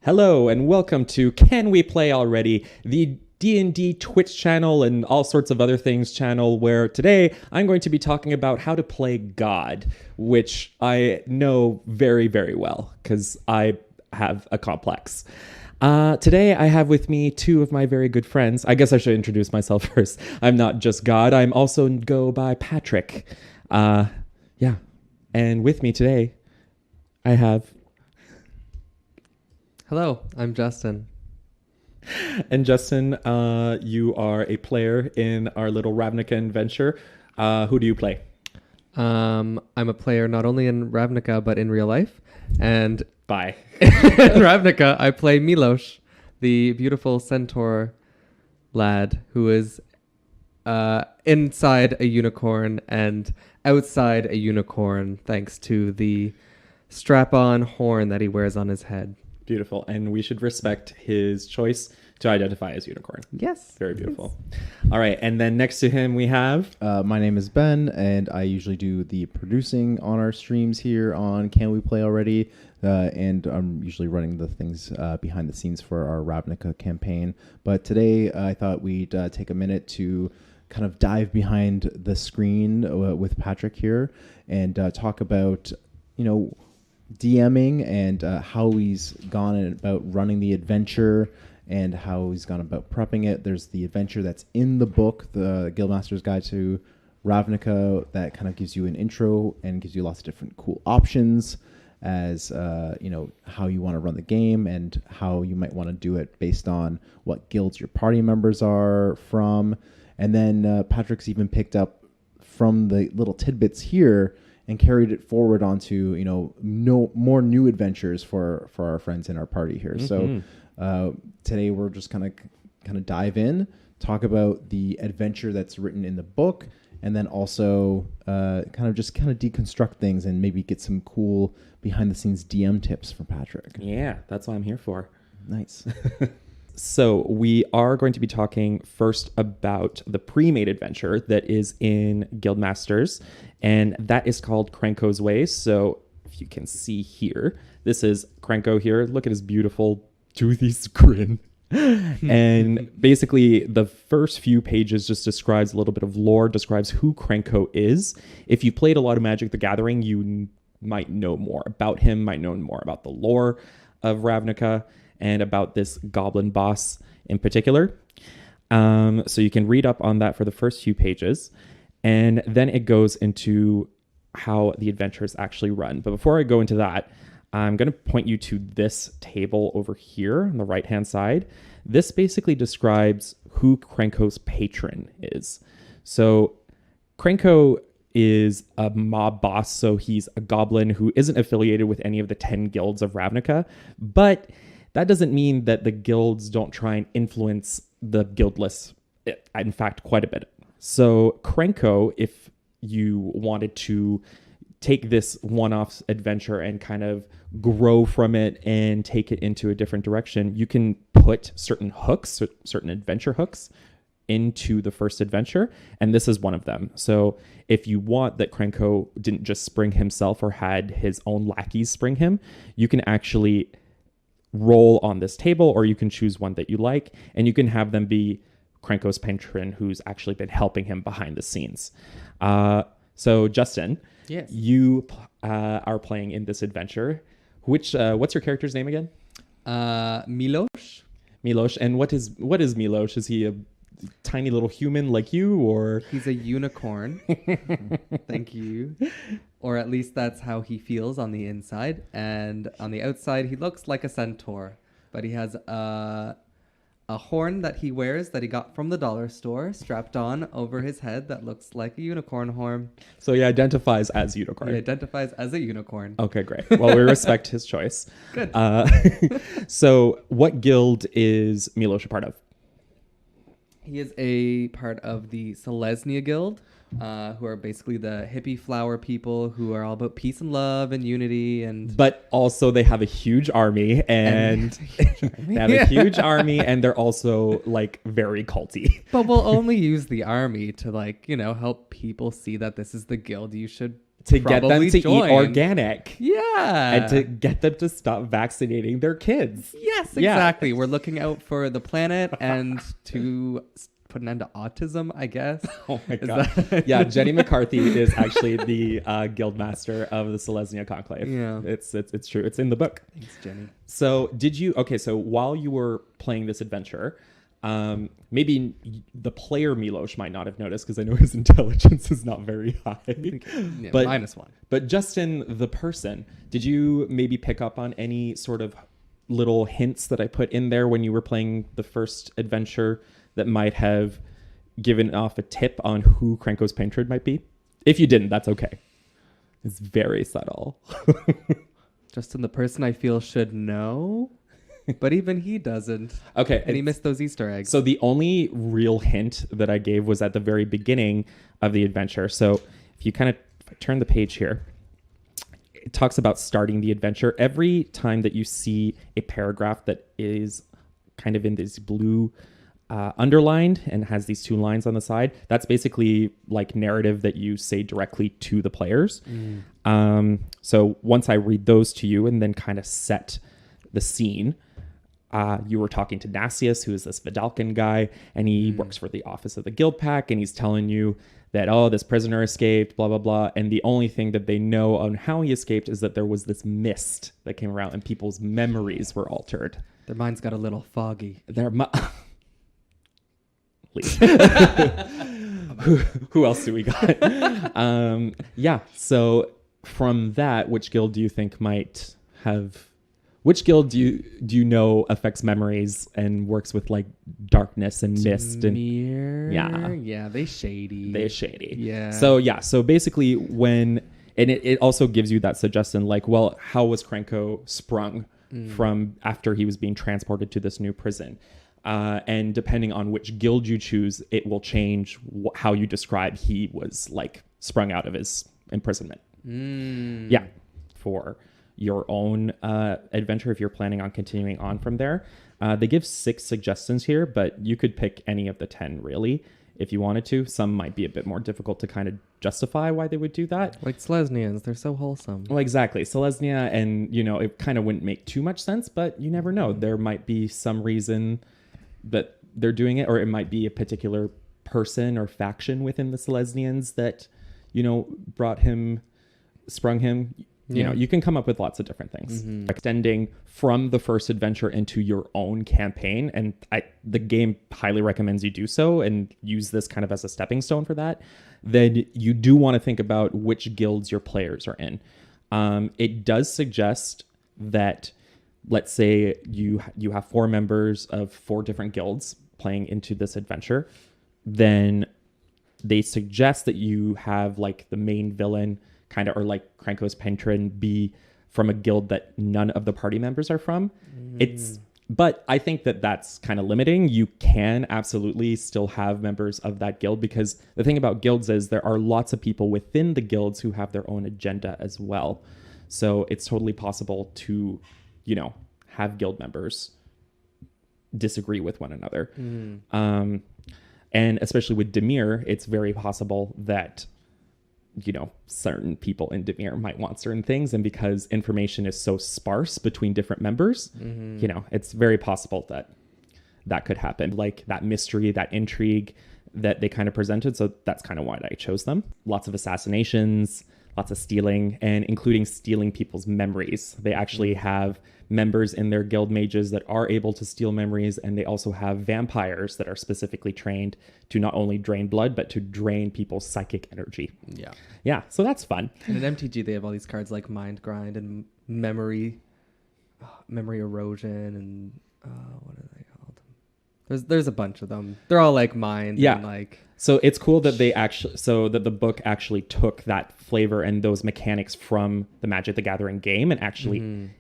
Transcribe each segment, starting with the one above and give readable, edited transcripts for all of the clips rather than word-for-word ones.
Hello and welcome to Can We Play Already, the D&D Twitch channel and all sorts of other things channel, where today I'm going to be talking about how to play God, which I know very, very well because I have a complex. Today I have with me two of my very good friends. I guess I should introduce myself first. I'm not just God, I'm also go by Patrick. Yeah. And with me today, I have... Hello, I'm Justin. And Justin, you are a player in our little Ravnica adventure. Who do you play? I'm a player not only in Ravnica but in real life. And Bye. in Ravnica, I play Milos, the beautiful centaur lad who is inside a unicorn and outside a unicorn thanks to the strap-on horn that he wears on his head. Beautiful. And we should respect his choice to identify as unicorn. Yes. Very beautiful. Yes. All right. And then next to him, we have... My name is Ben, and I usually do the producing on our streams here on Can We Play Already? And I'm usually running the things behind the scenes for our Ravnica campaign. But today, I thought we'd take a minute to kind of dive behind the screen with Patrick here and talk about, DMing and how he's gone about running the adventure and how he's gone about prepping it. There's the adventure that's in the book, the Guildmaster's Guide to Ravnica, that kind of gives you an intro and gives you lots of different cool options as how you want to run the game and how you might want to do it based on what guilds your party members are from. And then Patrick's even picked up from the little tidbits here and carried it forward onto, more new adventures for our friends in our party here. Mm-hmm. So today we're just kind of dive in, talk about the adventure that's written in the book, and then also kind of deconstruct things and maybe get some cool behind the scenes DM tips from Patrick. Yeah, that's what I'm here for. Nice. So we are going to be talking first about the pre-made adventure that is in Guildmasters, and that is called KRENKO'S Way. So if you can see here, this is KRENKO here. Look at his beautiful toothy grin. And basically the first few pages just describes a little bit of lore, describes who KRENKO is. If you played a lot of Magic the Gathering, you might know more about him, might know more about the lore of Ravnica and about this goblin boss in particular. So you can read up on that for the first few pages. And then it goes into how the adventures actually run. But before I go into that, I'm going to point you to this table over here on the right-hand side. This basically describes who KRENKO'S patron is. So KRENKO is a mob boss, so he's a goblin who isn't affiliated with any of the 10 guilds of Ravnica, but that doesn't mean that the guilds don't try and influence the guildless, in fact, quite a bit. So KRENKO, if you wanted to take this one-off adventure and kind of grow from it and take it into a different direction, you can put certain hooks, certain adventure hooks into the first adventure, and this is one of them. So if you want that KRENKO didn't just spring himself or had his own lackeys spring him, you can actually roll on this table, or you can choose one that you like, and you can have them be KRENKO'S patron who's actually been helping him behind the scenes. So Justin, yes, you are playing in this adventure. What's your character's name again? Milos. Milos. And what is Milos? Is he a tiny little human like you, or he's a unicorn? Thank you. Or at least that's how he feels on the inside, and on the outside he looks like a centaur, but he has a horn that he wears that he got from the dollar store strapped on over his head that looks like a unicorn horn. So he identifies as unicorn. He identifies as a unicorn. Okay, great. Well, we respect his choice. Good. So what guild is Milos a part of? He is a part of the Selesnya Guild, who are basically the hippie flower people who are all about peace and love and unity. But also they have a huge army and they have a huge army, and they're also like very culty. But we'll only use the army to help people see that this is the guild you should to get them probably to join. eat organic. Yeah. And to get them to stop vaccinating their kids. Yes, Yeah. exactly. We're looking out for the planet and to put an end to autism, I guess. Oh my God. Yeah, Jenny McCarthy is actually the Guildmaster of the Selesnya Conclave. Yeah. It's true. It's in the book. Thanks, Jenny. So so while you were playing this adventure, maybe the player Milosh might not have noticed because I know his intelligence is not very high. Yeah, But -1. But Justin, the person, did you maybe pick up on any sort of little hints that I put in there when you were playing the first adventure that might have given off a tip on who KRENKO'S patron might be? If you didn't, that's okay. It's very subtle. Justin, the person I feel should know, but even he doesn't. Okay. And he missed those Easter eggs. So the only real hint that I gave was at the very beginning of the adventure. So if you kind of turn the page here, it talks about starting the adventure. Every time that you see a paragraph that is kind of in this blue underlined and has these 2 lines on the side, that's basically like narrative that you say directly to the players. So once I read those to you and then kind of set the scene, you were talking to Nasius, who is this Vidalcan guy, and he works for the office of the Guild Pack, and he's telling you that, oh, this prisoner escaped, blah, blah, blah. And the only thing that they know on how he escaped is that there was this mist that came around and people's memories were altered. Their minds got a little foggy. Who else do we got? So from that, which guild do you think might have... Which guild do you know affects memories and works with like darkness and mist and Yeah, they shady. Yeah. So basically it also gives you that suggestion like, well, how was KRENKO sprung from after he was being transported to this new prison? And depending on which guild you choose, it will change how you describe he was like sprung out of his imprisonment. Yeah. For your own adventure, if you're planning on continuing on from there. They give 6 suggestions here, but you could pick any of the 10 really if you wanted to. Some might be a bit more difficult to kind of justify why they would do that. Like Selesnyans, they're so wholesome. Well, exactly. Selesnya, and it kind of wouldn't make too much sense, but you never know. There might be some reason that they're doing it, or it might be a particular person or faction within the Selesnyans that, sprung him. You can come up with lots of different things. Extending from the first adventure into your own campaign, and the game highly recommends you do so and use this kind of as a stepping stone for that. Then you do want to think about which guilds your players are in. It does suggest that, let's say you have 4 members of 4 different guilds playing into this adventure, then they suggest that you have like the main villain kind of, or like KRENKO'S patron, be from a guild that none of the party members are from. But I think that that's kind of limiting. You can absolutely still have members of that guild, because the thing about guilds is there are lots of people within the guilds who have their own agenda as well. So it's totally possible to, have guild members disagree with one another. And especially with Dimir, it's very possible that certain people in Dimir might want certain things, and because information is so sparse between different members, it's very possible that could happen. Like that mystery, that intrigue that they kind of presented. So that's kind of why I chose them. Lots of assassinations, lots of stealing, and including stealing people's memories. They actually have members in their guild mages that are able to steal memories, and they also have vampires that are specifically trained to not only drain blood, but to drain people's psychic energy. Yeah, so that's fun. And in MTG, they have all these cards like Mind Grind and Memory Erosion, and what are they called? There's a bunch of them. They're all like Mind. Yeah. And like... So it's cool that that the book actually took that flavor and those mechanics from the Magic the Gathering game and actually,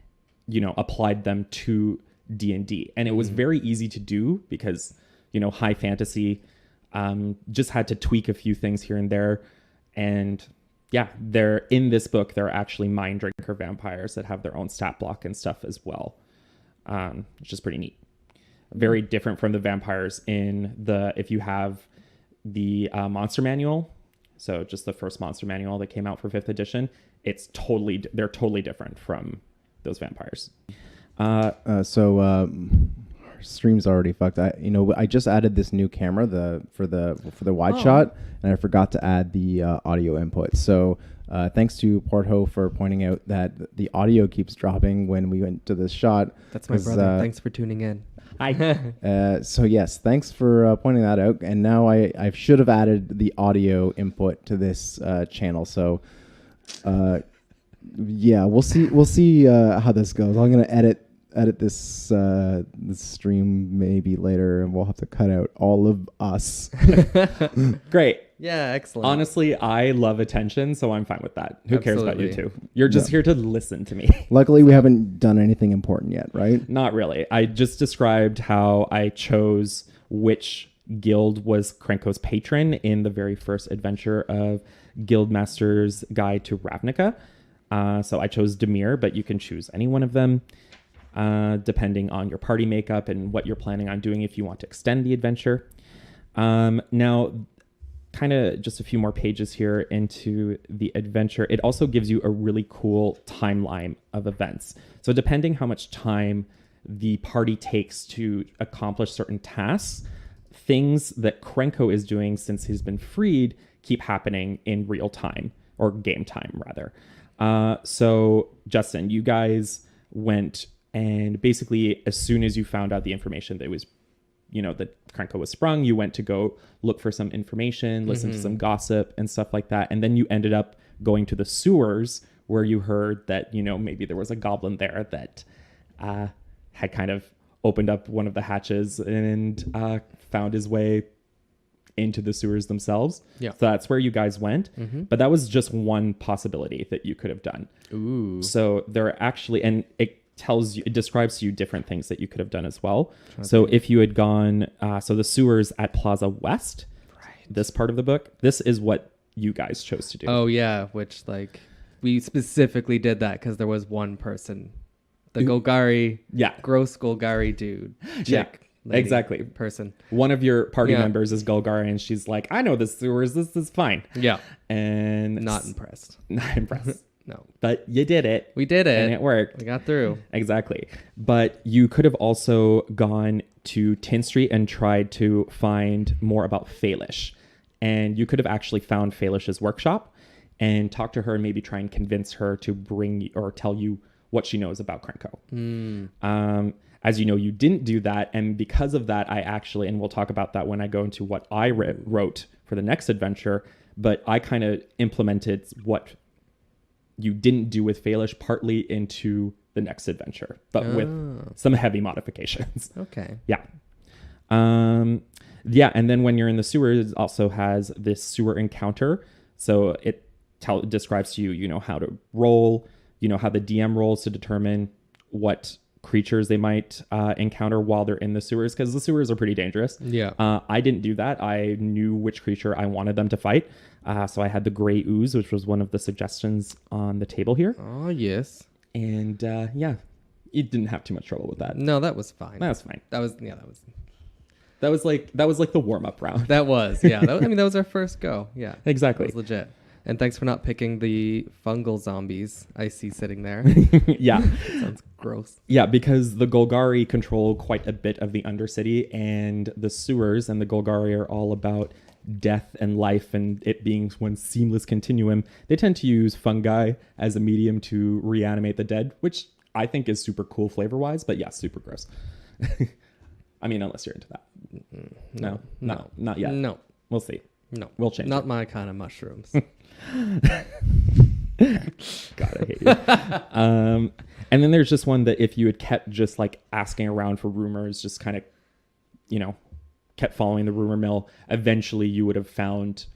applied them to D&D. And it was very easy to do because, high fantasy just had to tweak a few things here and there. And yeah, in this book, there are actually mind drinker vampires that have their own stat block and stuff as well, which is pretty neat. Very different from the vampires if you have the monster manual, So just the first monster manual that came out for 5th edition, they're totally different from those vampires. Our stream's already fucked. I just added this new camera for the wide shot, and I forgot to add the audio input. So thanks to Porto for pointing out that the audio keeps dropping when we went to this shot. That's my brother. Thanks for tuning in. Hi. So yes, thanks for pointing that out. And now I should have added the audio input to this channel. So yeah, we'll see how this goes. I'm gonna edit this stream maybe later, and we'll have to cut out all of us. Great. Yeah, excellent. Honestly, I love attention, so I'm fine with that. Who cares about you two? You're just here to listen to me. Luckily, we haven't done anything important yet, right? Not really. I just described how I chose which guild was KRENKO'S patron in the very first adventure of Guildmaster's Guide to Ravnica. So I chose Demir, but you can choose any one of them, depending on your party makeup and what you're planning on doing if you want to extend the adventure. Now, kind of just a few more pages here into the adventure. It also gives you a really cool timeline of events. So depending how much time the party takes to accomplish certain tasks, things that KRENKO is doing since he's been freed keep happening in real time, or game time rather. So Justin, you guys went, and basically as soon as you found out the information that was, that KRENKO was sprung, you went to go look for some information, listen to some gossip and stuff like that. And then you ended up going to the sewers where you heard that, maybe there was a goblin there that had kind of opened up one of the hatches and found his way into the sewers themselves. Yeah. So that's where you guys went. But that was just one possibility that you could have done. Ooh. So there are actually, and it describes to you different things that you could have done as well. So if you had gone, so the sewers at Plaza West, this part of the book, this is what you guys chose to do. Oh yeah, which we specifically did that because there was one person, the Golgari, gross Golgari dude, chick, lady, exactly, person. One of your party members is Golgari, and she's like, I know the sewers, this is fine. Yeah. And not impressed. No. But you did it. We did it. And it worked. We got through. Exactly. But you could have also gone to Tin Street and tried to find more about Faelish. And you could have actually found Faelish's workshop and talked to her and maybe try and convince her to bring or tell you what she knows about KRENKO. As you know, you didn't do that. And because of that, I actually, and we'll talk about that when I go into what I wrote for the next adventure, but I kind of implemented what you didn't do with Faelish partly into the next adventure, but with some heavy modifications. Okay. Yeah. Yeah. And then when you're in the sewers, it also has this sewer encounter. So it describes to you, how to roll, how the DM rolls to determine what creatures they might encounter while they're in the sewers, because the sewers are pretty dangerous. Yeah. I didn't do that. I knew which creature I wanted them to fight. So I had the gray ooze, which was one of the suggestions on the table here. Oh, yes. And you didn't have too much trouble with that. No, that was fine. That was fine. That was like the warm-up round. That was, yeah. That was our first go. Yeah. Exactly. That was legit. And thanks for not picking the fungal zombies I see sitting there. Yeah. Sounds gross. Yeah, because the Golgari control quite a bit of the Undercity, and the sewers and the Golgari are all about death and life and it being one seamless continuum. They tend to use fungi as a medium to reanimate the dead, which I think is super cool flavor-wise, but yeah, super gross. I mean, unless you're into that. No, not yet. No. We'll see. No. We'll change Not it. my kind of mushrooms. God, I hate you. And then there's just one that if you had kept just asking around for rumors, just kind of, kept following the rumor mill, eventually you would have found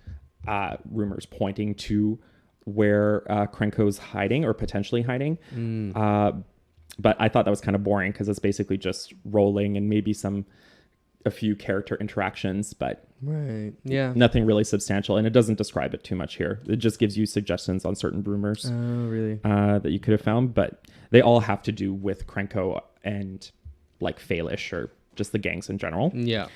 rumors pointing to where KRENKO'S hiding or potentially hiding. But I thought that was kind of boring because it's basically just rolling and maybe a few character interactions, but right, yeah, nothing really substantial, and it doesn't describe it too much here. It just gives you suggestions on certain rumors that you could have found, but they all have to do with KRENKO and Faelish or just the gangs in general. Yeah.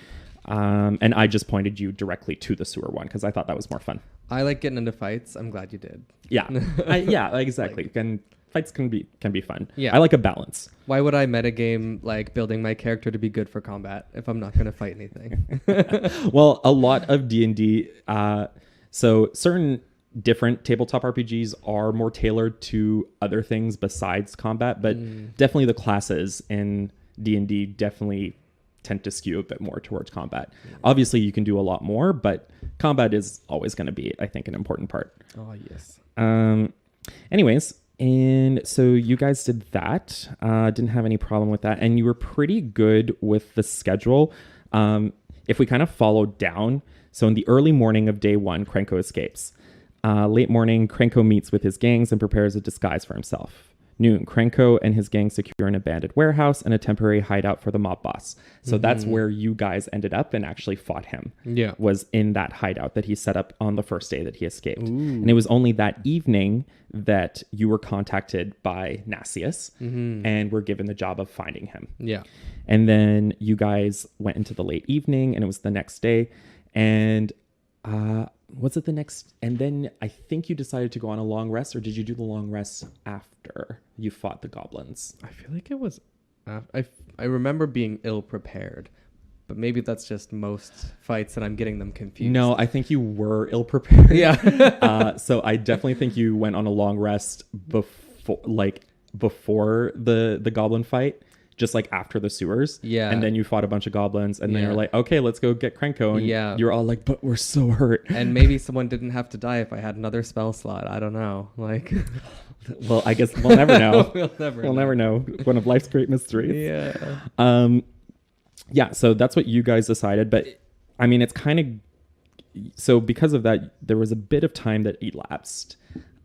And I just pointed you directly to the sewer one because I thought that was more fun. I like getting into fights. I'm glad you did. Yeah, yeah, exactly. And fights can be fun. Yeah. I like a balance. Why would I metagame like building my character to be good for combat if I'm not going to fight anything? Well, a lot of D&D, so certain different tabletop RPGs are more tailored to other things besides combat, but definitely the classes in D&D definitely tend to skew a bit more towards combat. Obviously, you can do a lot more, but combat is always going to be, I think, an important part. Oh, yes. Anyways, and so you guys did that. Didn't have any problem with that. And you were pretty good with the schedule. If we kind of followed down, so in the early morning of day 1, Krenko escapes. Late morning, Krenko meets with his gangs and prepares a disguise for himself. Noon, Krenko and his gang secure an abandoned warehouse and a temporary hideout for the mob boss. So that's where you guys ended up and actually fought him. Yeah. Was in that hideout that he set up on the first day that he escaped. And it was only that evening that you were contacted by Nasius and were given the job of finding him. Yeah. And then you guys went into the late evening and it was the next day. And was it the next? And then I think you decided to go on a long rest, or did you do the long rest after you fought the goblins? I feel like it was. I remember being ill prepared, but maybe that's just most fights and I'm getting them confused. No, I think you were ill prepared. Yeah. So I definitely think you went on a long rest before the goblin fight. Just like after the sewers. Yeah. And then you fought a bunch of goblins and then you're like, okay, let's go get Krenko. And you're all like, but we're so hurt. And maybe someone didn't have to die if I had another spell slot. I don't know. Like, well, I guess we'll never know. we'll never know. One of life's great mysteries. Yeah. Yeah. So that's what you guys decided. But I mean, it's kind of, so because of that, there was a bit of time that elapsed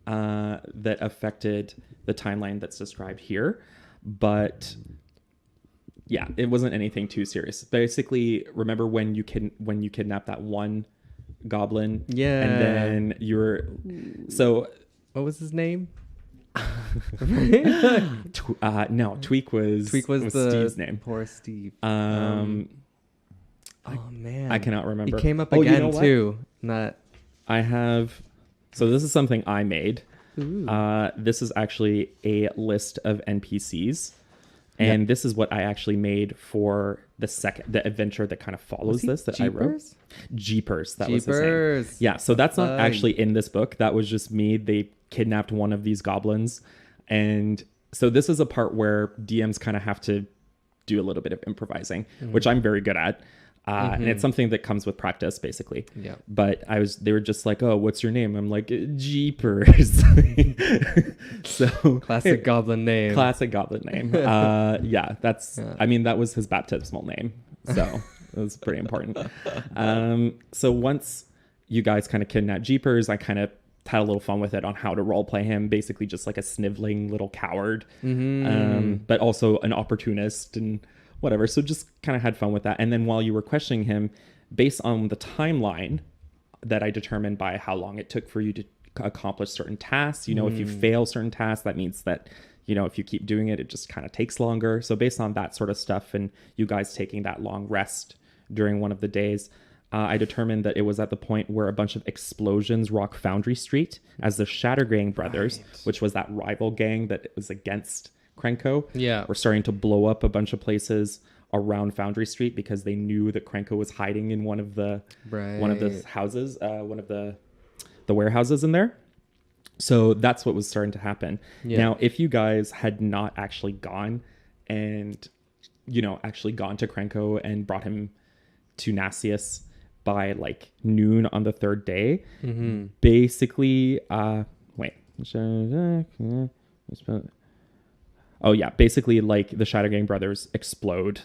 that affected the timeline that's described here. But yeah, it wasn't anything too serious. Basically, remember when you kidnapped that one goblin? Yeah. And then you were... So... What was his name? No, Tweak was Steve's name. Poor Steve. Oh, man. I cannot remember. He came up you again, know what? too. Not... I have... So this is something I made. Ooh. This is actually a list of NPCs. And this is what I actually made for the adventure that kind of follows this that Jeepers? I wrote. Jeepers. That was his Jeepers. name. Yeah. So that's not actually in this book. That was just me. They kidnapped one of these goblins. And so this is a part where DMs kind of have to do a little bit of improvising, which I'm very good at. And it's something that comes with practice, basically. Yeah. But they were just like, oh, what's your name? I'm like, Jeepers. So Classic goblin name. Classic goblin name. Yeah, I mean, that was his baptismal name. So it was pretty important. So once you guys kind of kidnapped Jeepers, I kind of had a little fun with it on how to role play him. Basically just like a sniveling little coward, but also an opportunist and whatever. So just kind of had fun with that. And then while you were questioning him, based on the timeline that I determined by how long it took for you to accomplish certain tasks, if you fail certain tasks, that means that, if you keep doing it, it just kind of takes longer. So based on that sort of stuff and you guys taking that long rest during one of the days, I determined that it was at the point where a bunch of explosions rock Foundry Street as the Shattergang brothers, which was that rival gang that was against Krenko, were starting to blow up a bunch of places around Foundry Street because they knew that Krenko was hiding in one of the houses, one of the warehouses in there. So that's what was starting to happen. Now, if you guys had not actually gone and actually gone to Krenko and brought him to Nasius by like noon on the third day, basically basically like the Shattergang brothers explode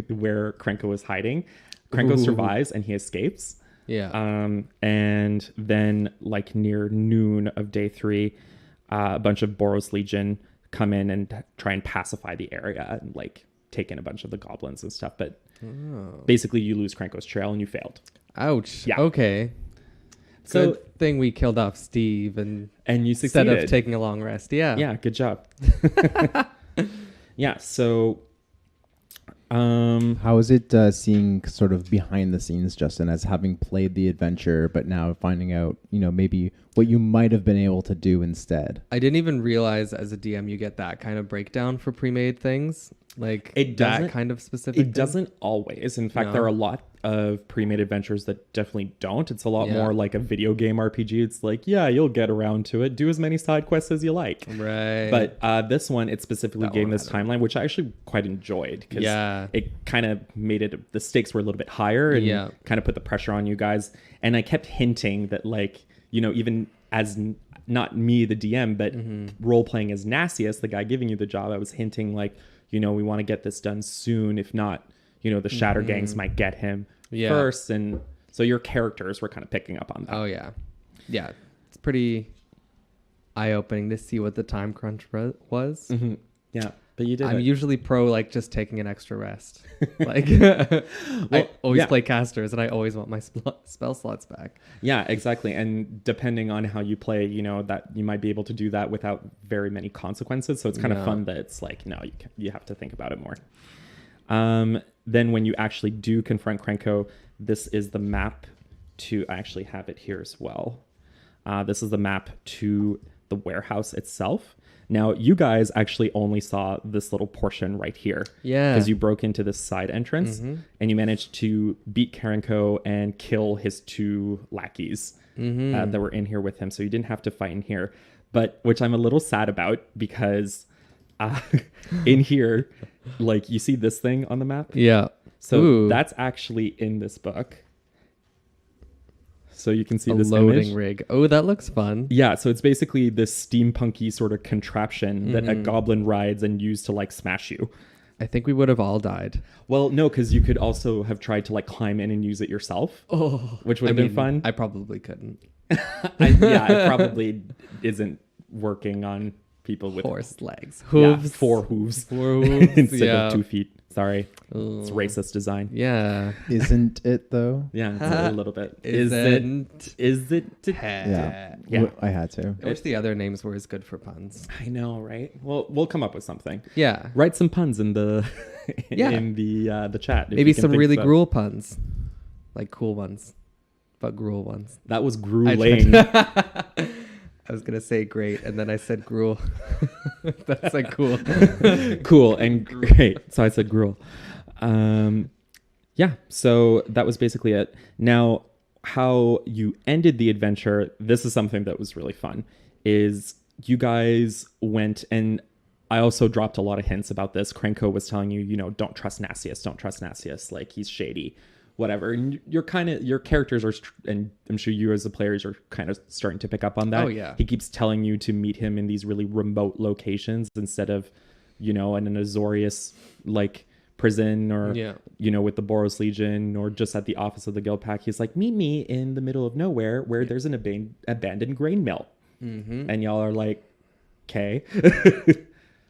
where Krenko was hiding. Krenko survives and he escapes. And then like near noon of day 3, a bunch of Boros Legion come in and try and pacify the area and like take in a bunch of the goblins and stuff. But basically you lose Krenko's trail and you failed. Ouch. Yeah. Okay. So good thing we killed off Steve and you succeeded. instead of taking a long rest. Yeah. Yeah. Good job. Yeah. So How is it seeing sort of behind the scenes, Justin, as having played the adventure, but now finding out, maybe what you might have been able to do instead? I didn't even realize as a DM you get that kind of breakdown for pre-made things. Like that kind of specific thing? Doesn't always. In fact, No. there are a lot of pre-made adventures that definitely don't. It's a lot more like a video game RPG. It's like, yeah, you'll get around to it. Do as many side quests as you like. Right. But this one, it specifically That gave one this had it. timeline, which I actually quite enjoyed. Because Yeah. it kind of made it, the stakes were a little bit higher and kind of put the pressure on you guys. And I kept hinting that, like, even as not me, the DM, but role-playing as Nassius, the guy giving you the job, I was hinting like, we want to get this done soon. If not, the Shatter Gangs might get him first. And so your characters were kind of picking up on that. Oh, yeah. Yeah. It's pretty eye-opening to see what the time crunch was. Mm-hmm. Yeah. But you did I'm it. usually pro, like, just taking an extra rest. Like, I always yeah. play casters, and I always want my spell slots back. Yeah, exactly. And depending on how you play, that you might be able to do that without very many consequences. So it's kind of fun that it's like, no, you have to think about it more. Then when you actually do confront Krenko, this is the map to, I actually have it here as well. This is the map to the warehouse itself. Now, you guys actually only saw this little portion right here. Yeah. Because you broke into this side entrance and you managed to beat Krenko and kill his 2 lackeys that were in here with him. So you didn't have to fight in here. But which I'm a little sad about because in here, like, you see this thing on the map? Yeah. So that's actually in this book. So you can see this loading image. rig. Oh, that looks fun. Yeah, so it's basically this steampunky sort of contraption that a goblin rides and used to, like, smash you. I think we would have all died. Well, no, because you could also have tried to, like, climb in and use it yourself. Oh, which would have been fun. I probably couldn't. It probably isn't working on people with Horse legs. Hooves. Yeah, 4 hooves. 4 hooves. Instead of 2 feet. Sorry. It's Oh. racist design. Yeah. Isn't it, though? Yeah, it's a little bit. Isn't. Is it? Yeah. Yeah. I had to. I wish the other names were as good for puns. I know, right? Well, we'll come up with something. Yeah. Write some puns in the Yeah. in the chat. if Maybe you can some think really of- gruel puns. Like cool ones. But gruel ones. That was I grueling. I was going to say great, and then I said gruel. That's like cool. Cool and great. So I said gruel. Yeah. So that was basically it. Now, how you ended the adventure? This is something that was really fun. Is you guys went and I also dropped a lot of hints about this. Krenko was telling you, don't trust Nassius. Don't trust Nassius. Like, he's shady. Whatever. And your characters are, and I'm sure you as the players are kind of starting to pick up on that. Oh, yeah. He keeps telling you to meet him in these really remote locations instead of, in an Azorius, like, prison or, with the Boros Legion or just at the office of the Guild Pack. He's like, meet me in the middle of nowhere where there's an abandoned grain mill. And y'all are like, okay.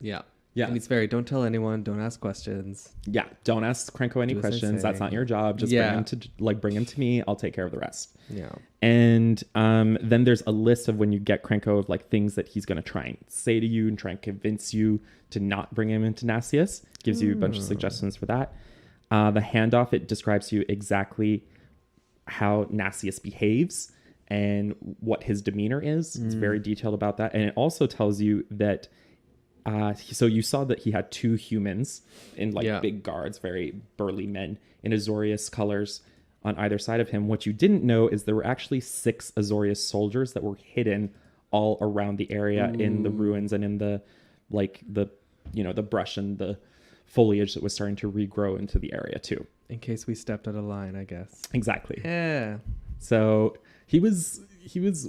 Yeah. Yeah. And it's very, don't tell anyone, don't ask questions. Yeah, don't ask Krenko any Do as I questions. That's say. not your job. Just bring him to me. I'll take care of the rest. Yeah. And then there's a list of when you get Krenko of like things that he's going to try and say to you and try and convince you to not bring him into Nassius. Gives you a bunch of suggestions for that. The handoff, it describes to you exactly how Nassius behaves and what his demeanor is. It's very detailed about that. And it also tells you that so you saw that he had 2 humans in big guards, very burly men in Azorius colors on either side of him. What you didn't know is there were actually 6 Azorius soldiers that were hidden all around the area in the ruins and in the the brush and the foliage that was starting to regrow into the area too. In case we stepped out of line, I guess. Exactly. Yeah. So he was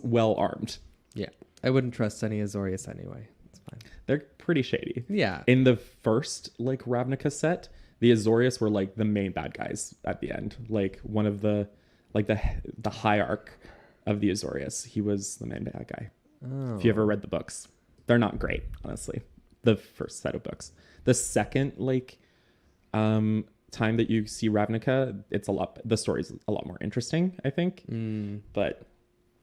well armed. Yeah. I wouldn't trust any Azorius anyway. It's fine. They're pretty shady. Yeah. In the first Ravnica set, the Azorius were like the main bad guys at the end. Like one of the hierarch of the Azorius. He was the main bad guy. Oh. If you ever read the books, they're not great, honestly. The first set of books. The second time that you see Ravnica, the story's a lot more interesting, I think. But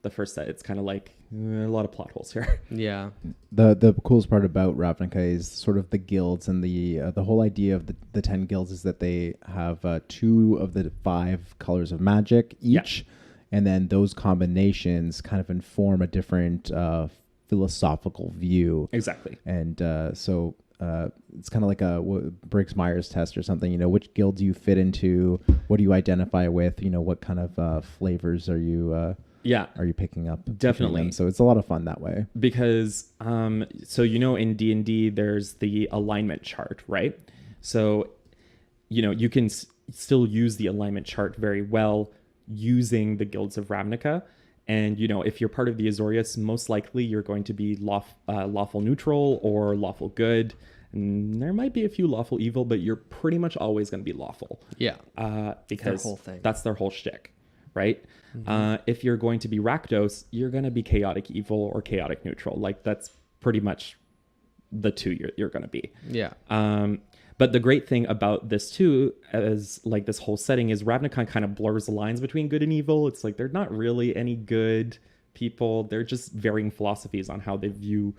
the first set. It's kind of like a lot of plot holes here. Yeah. The coolest part about Ravnica is sort of the guilds, and the whole idea of the 10 guilds is that they have 2 of the 5 colors of magic each, and then those combinations kind of inform a different philosophical view. Exactly. And so it's kind of like a Briggs-Myers test or something. You know, which guild do you fit into? What do you identify with? You know, what kind of flavors are you picking up? Definitely. So it's a lot of fun that way. Because so you know, in D&D there's the alignment chart, right? So you know, you can still use the alignment chart very well using the guilds of Ravnica. And you know, if you're part of the Azorius, most likely you're going to be lawful neutral or lawful good. And there might be a few lawful evil, but you're pretty much always going to be lawful. Yeah. Because whole thing. that's their whole shtick, right? If you're going to be Rakdos, you're going to be chaotic evil or chaotic neutral. Like that's pretty much the two you're going to be. Yeah. But the great thing about this too, as like this whole setting, is Ravnica kind of blurs the lines between good and evil. It's like they're not really any good people. They're just varying philosophies on how they view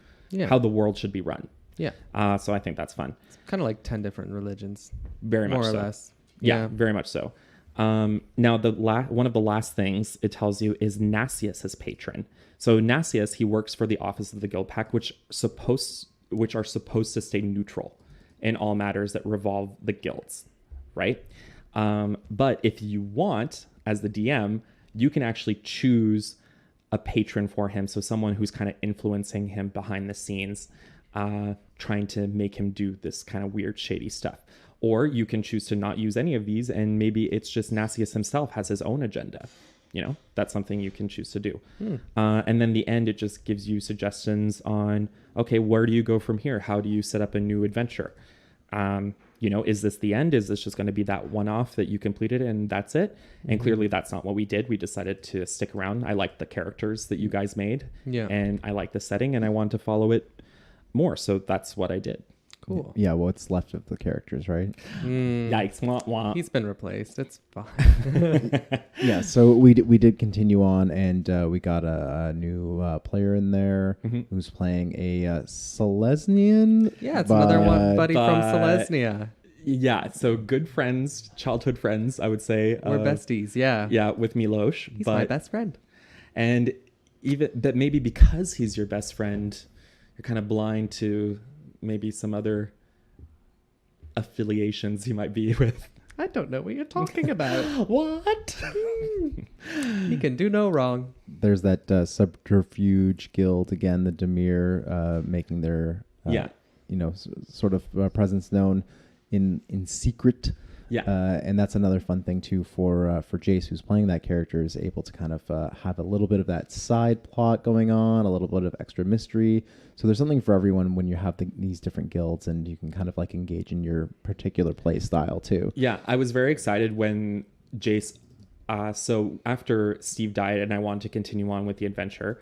how the world should be run. Yeah. So I think that's fun. It's kind of like 10 different religions. Very much more or so. less. Yeah, very much so. Now, one of the last things it tells you is Nassius, his patron. So Nassius, he works for the Office of the Guild Pact, which are supposed to stay neutral in all matters that revolve the guilds, right? But if you want, as the DM, you can actually choose a patron for him. So someone who's kind of influencing him behind the scenes, trying to make him do this kind of weird, shady stuff. Or you can choose to not use any of these, and maybe it's just Nassius himself has his own agenda. You know, that's something you can choose to do. And then the end, it just gives you suggestions on, okay, where do you go from here? How do you set up a new adventure? You know, is this the end? Is this just going to be that one-off that you completed and that's it? And clearly that's not what we did. We decided to stick around. I liked the characters that you guys made. Yeah. And I liked the setting, and I wanted to follow it more. So that's what I did. Cool. Yeah, what's left of the characters, right? Yikes. Wah, wah. He's been replaced. It's fine. Yeah, so we did continue on, and we got a new player in there who's playing a Selesnian. Yeah, it's another one buddy from but- Selesnia. Yeah, so good friends, childhood friends, I would say. We're besties, yeah. Yeah, with Milosh. He's my best friend. And even that, maybe because he's your best friend, you're kind of blind to maybe some other affiliations he might be with. I don't know what you're talking about. What? He can do no wrong. There's that subterfuge guild again, the Demir, making their sort of presence known in secret. Yeah. And that's another fun thing too for Jace, who's playing that character, is able to kind of have a little bit of that side plot going on, a little bit of extra mystery. So there's something for everyone when you have these different guilds, and you can kind of like engage in your particular play style too. Yeah, I was very excited when Jace. So after Steve died, and I wanted to continue on with the adventure,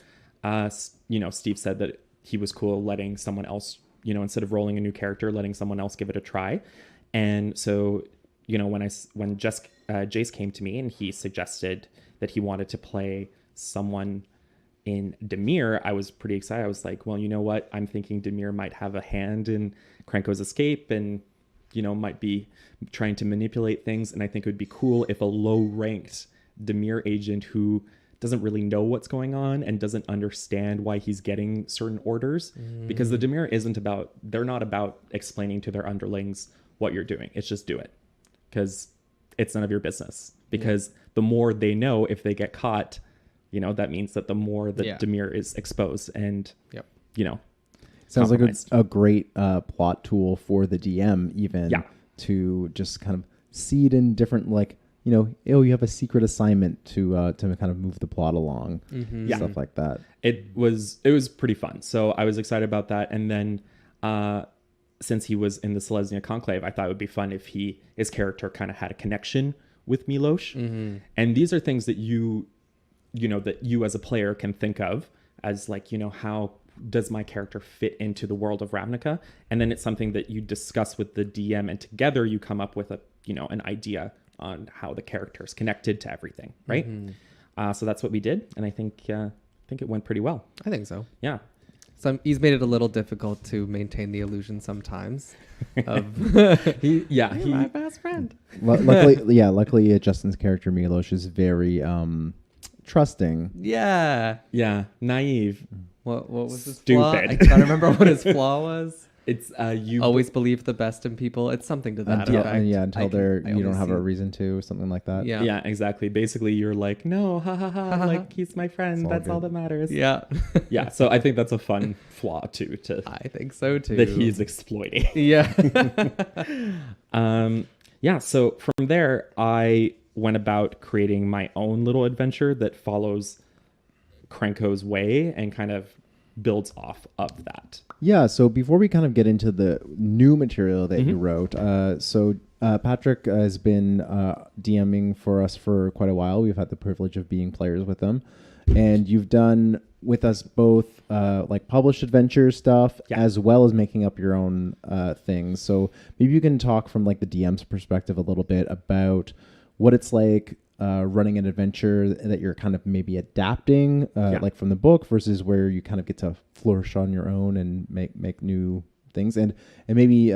Steve said that he was cool letting someone else, instead of rolling a new character, letting someone else give it a try. And so, when Jace came to me and he suggested that he wanted to play someone in Demir, I was pretty excited. I was like, well, you know what? I'm thinking Demir might have a hand in KRENKO'S escape and, might be trying to manipulate things. And I think it would be cool if a low-ranked Demir agent who doesn't really know what's going on and doesn't understand why he's getting certain orders, because the Demir they're not about explaining to their underlings what you're doing. It's just do it, because it's none of your business. Because the more they know, if they get caught, that means that the more the Demir is exposed and, Sounds like a great plot tool for the DM, even to just kind of seed in different, you have a secret assignment to kind of move the plot along, stuff like that. It was pretty fun. So I was excited about that. And then, since he was in the Selesnya Conclave, I thought it would be fun if his character kind of had a connection with Milosh. And these are things that you as a player can think of as how does my character fit into the world of Ravnica? And then it's something that you discuss with the DM, and together you come up with an idea on how the character is connected to everything, right? So that's what we did, and I think it went pretty well. I think so. Yeah. He's made it a little difficult to maintain the illusion sometimes. Of You're my best friend. Luckily, Justin's character Milos is very trusting. Yeah. Naive. What was his Stupid. flaw? I can't remember what his flaw was. It's you Always believe the best in people. It's something to that effect. Until you don't have a see. reason to, something like that. Yeah, exactly. Basically, you're like, no, ha ha ha, like he's my friend. That's all that matters. Yeah. Yeah. So I think that's a fun flaw too. I think so too. That he's exploiting. Yeah. Yeah. So from there, I went about creating my own little adventure that follows KRENKO'S way and kind of builds off of that. Yeah, so before we kind of get into the new material that you wrote, Patrick has been DMing for us for quite a while. We've had the privilege of being players with him. And you've done with us both like published adventure stuff as well as making up your own things. So maybe you can talk from like the DM's perspective a little bit about what it's like running an adventure that you're kind of maybe adapting like from the book versus where you kind of get to flourish on your own and make new things, and maybe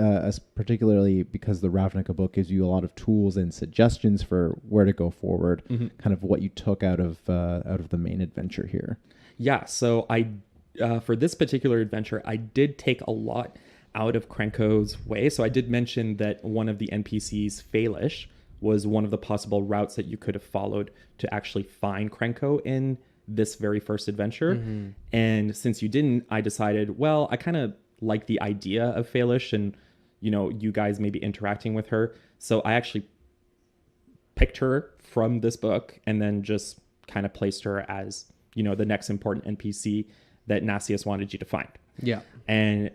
particularly because the Ravnica book gives you a lot of tools and suggestions for where to go forward, kind of what you took out of the main adventure here. Yeah, so I for this particular adventure, I did take a lot out of KRENKO'S way. So I did mention that one of the NPCs, Faelish, was one of the possible routes that you could have followed to actually find KRENKO in this very first adventure. And since you didn't, I decided, well, I kind of like the idea of Faelish and, you know, you guys maybe interacting with her. So I actually picked her from this book and then just kind of placed her as, you know, the next important NPC that Nasius wanted you to find. Yeah. And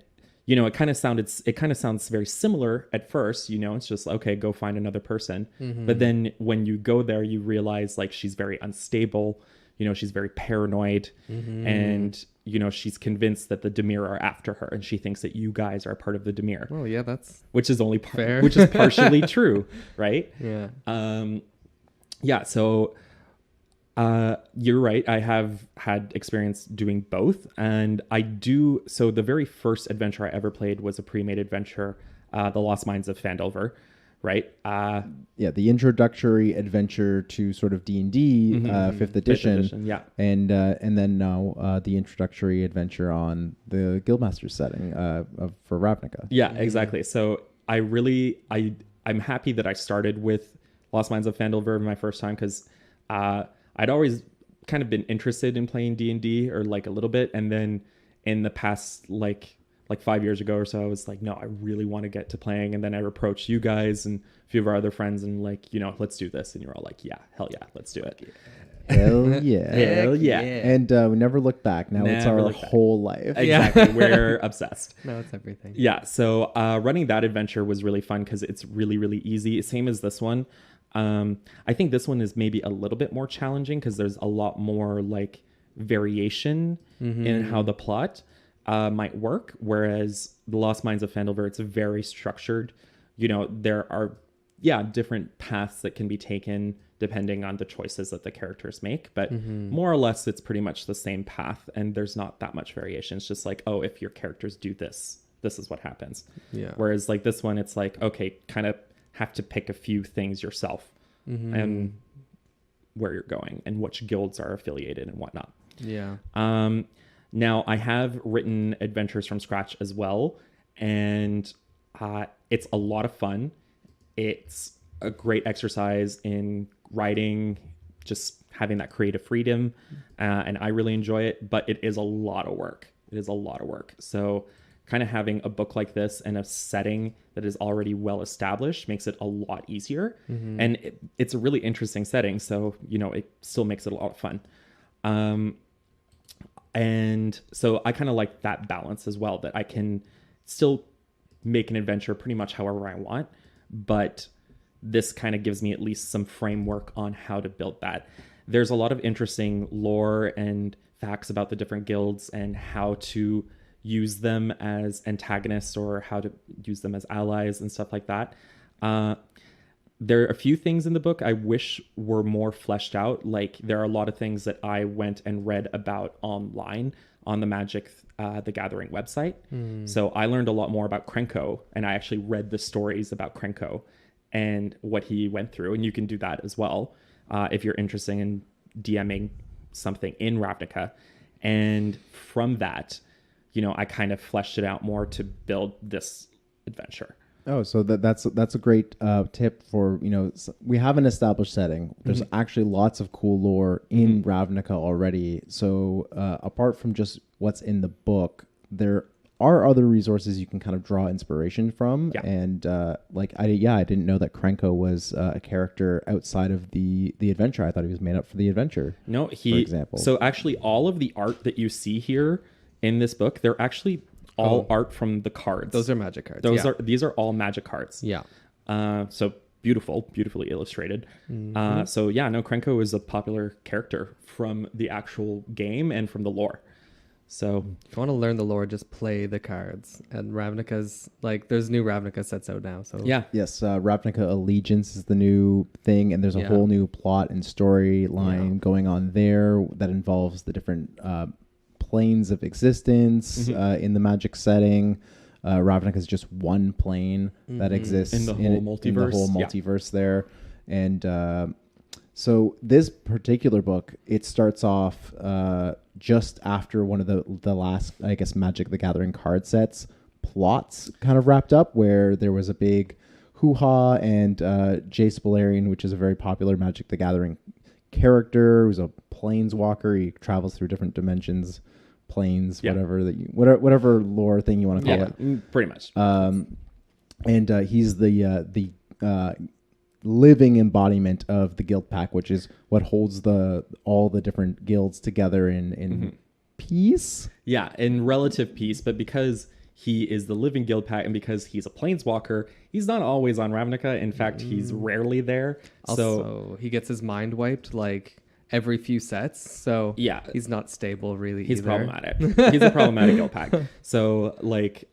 you know, it kind of sounds very similar at first, you know, it's just, okay, go find another person. But then when you go there, you realize like she's very unstable, you know, she's very paranoid and, you know, she's convinced that the Dimir are after her and she thinks that you guys are part of the Dimir. Well, yeah, that's which is only fair. Which is partially true, right? Yeah. So you're right. I have had experience doing both, and so the very first adventure I ever played was a pre-made adventure, The Lost Mines of Phandelver, right? The introductory adventure to sort of D&D, 5th edition. Yeah. And then now the introductory adventure on the Guildmasters setting for Ravnica. Yeah, exactly. So I'm happy that I started with Lost Mines of Phandelver my first time because I'd always kind of been interested in playing D&D or like a little bit. And then in the past, like 5 years ago or so, I was like, no, I really want to get to playing. And then I approached you guys and a few of our other friends and like, you know, let's do this. And you're all like, yeah, hell yeah, let's do it. Hell yeah. Hell yeah. And we never looked back. Now it's our whole life. Exactly. We're obsessed. No, it's everything. Yeah. So running that adventure was really fun because it's really, really easy. Same as this one. I think this one is maybe a little bit more challenging because there's a lot more like variation in how the plot might work. Whereas The Lost Mines of Phandelver, it's very structured. You know, there are, different paths that can be taken depending on the choices that the characters make. But more or less, it's pretty much the same path. And there's not that much variation. It's just like, oh, if your characters do this, this is what happens. Yeah. Whereas like this one, it's like, okay, kind of have to pick a few things yourself and where you're going and which guilds are affiliated and whatnot. Yeah. Now I have written adventures from scratch as well, and it's a lot of fun. It's a great exercise in writing, just having that creative freedom, and I really enjoy it, but it is a lot of work. So kind of having a book like this and a setting that is already well established makes it a lot easier. And it's a really interesting setting. So, you know, it still makes it a lot of fun. And so I kind of like that balance as well, that I can still make an adventure pretty much however I want, but this kind of gives me at least some framework on how to build that. There's a lot of interesting lore and facts about the different guilds and how to use them as antagonists or how to use them as allies and stuff like that. there are a few things in the book I wish were more fleshed out. Like there are a lot of things that I went and read about online on the Magic the Gathering website. So I learned a lot more about Krenko, and I actually read the stories about Krenko and what he went through. And you can do that as well if you're interested in DMing something in Ravnica. And from that, you know, I kind of fleshed it out more to build this adventure. Oh, so that's a great tip for, you know, we have an established setting. There's actually lots of cool lore in Ravnica already. So apart from just what's in the book, there are other resources you can kind of draw inspiration from. Yeah. And I didn't know that Krenko was a character outside of the adventure. I thought he was made up for the adventure. No, for example. So actually all of the art that you see here in this book, they're actually all art from the cards. Those are Magic cards. These are all Magic cards. Yeah. So beautifully illustrated. So yeah, no, Krenko is a popular character from the actual game and from the lore. So if you want to learn the lore, just play the cards. And Ravnica's, like, there's new Ravnica sets out now. So yeah. Yes, Ravnica Allegiance is the new thing, and there's a whole new plot and storyline going on there that involves the different planes of existence in the Magic setting. Ravnica is just one plane that exists in the whole multiverse. In the whole multiverse there. And so this particular book, it starts off just after one of the last, I guess, Magic the Gathering card sets plots kind of wrapped up, where there was a big hoo-ha, and Jace Balerion, which is a very popular Magic the Gathering character, who's a planeswalker. He travels through different dimensions, planes, whatever lore thing you want to call it. Pretty much. And he's the living embodiment of the guild pack, which is what holds all the different guilds together in peace. Yeah, in relative peace, but because he is the living guild pack and because he's a planeswalker, he's not always on Ravnica. In fact, he's rarely there. Also, he gets his mind wiped like every few sets. So yeah, he's not stable really. He's either. problematic. He's a problematic guild pack. So like,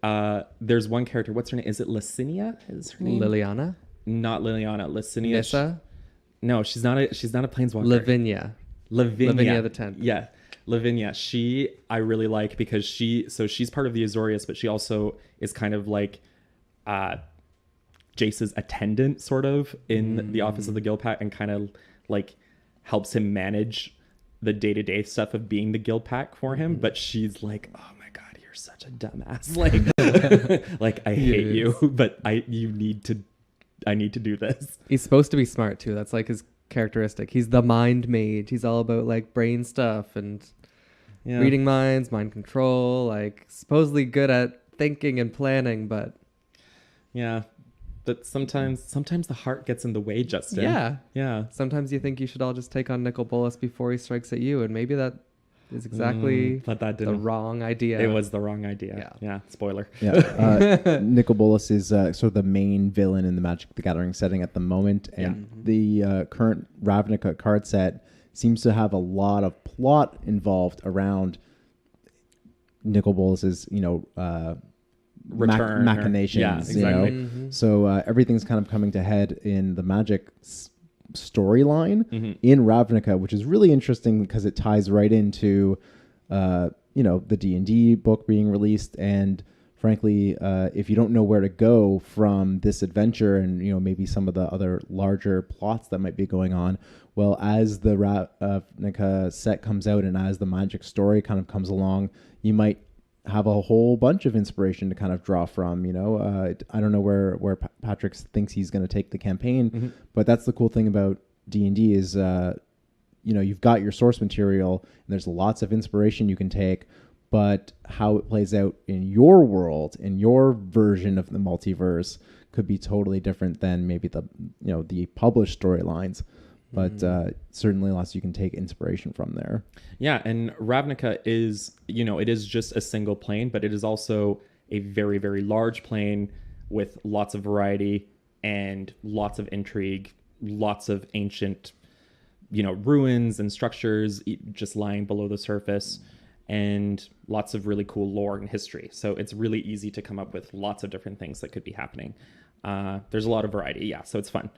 there's one character. What's her name? Is it Licinia? Is her name Liliana? Not Liliana. Licinia. Nissa? No, she's not a planeswalker. Lavinia. Lavinia the 10th. Yeah. Lavinia. She I really like because she's part of the Azorius, but she also is kind of like Jace's attendant sort of in the office of the guild pack, and kind of like helps him manage the day-to-day stuff of being the guild pack for him. But she's like, oh my god, you're such a dumbass. Like I hate you, but I need to do this. He's supposed to be smart too. That's like his characteristic. He's the mind mage. He's all about like brain stuff and reading minds, mind control, like supposedly good at thinking and planning, but but sometimes the heart gets in the way, Justin. Yeah. Sometimes you think you should all just take on Nicol Bolas before he strikes at you, and maybe that is exactly the wrong idea. It was the wrong idea. Yeah. Spoiler. Yeah. Nicol Bolas is sort of the main villain in the Magic the Gathering setting at the moment, and the current Ravnica card set seems to have a lot of plot involved around Nicol Bolas's, return machinations. Exactly. So everything's kind of coming to head in the Magic storyline in Ravnica, which is really interesting because it ties right into the D&D book being released. And frankly, if you don't know where to go from this adventure and maybe some of the other larger plots that might be going on, well, as the Ravnica set comes out and as the Magic story kind of comes along, you might have a whole bunch of inspiration to kind of draw from. I don't know where Patrick thinks he's going to take the campaign, but that's the cool thing about D&D is you've got your source material and there's lots of inspiration you can take, but how it plays out in your world, in your version of the multiverse, could be totally different than maybe the published storylines. But certainly lots you can take inspiration from there. Yeah, and Ravnica is, it is just a single plane, but it is also a very, very large plane with lots of variety and lots of intrigue, lots of ancient, ruins and structures just lying below the surface, and lots of really cool lore and history. So it's really easy to come up with lots of different things that could be happening. There's a lot of variety, so it's fun.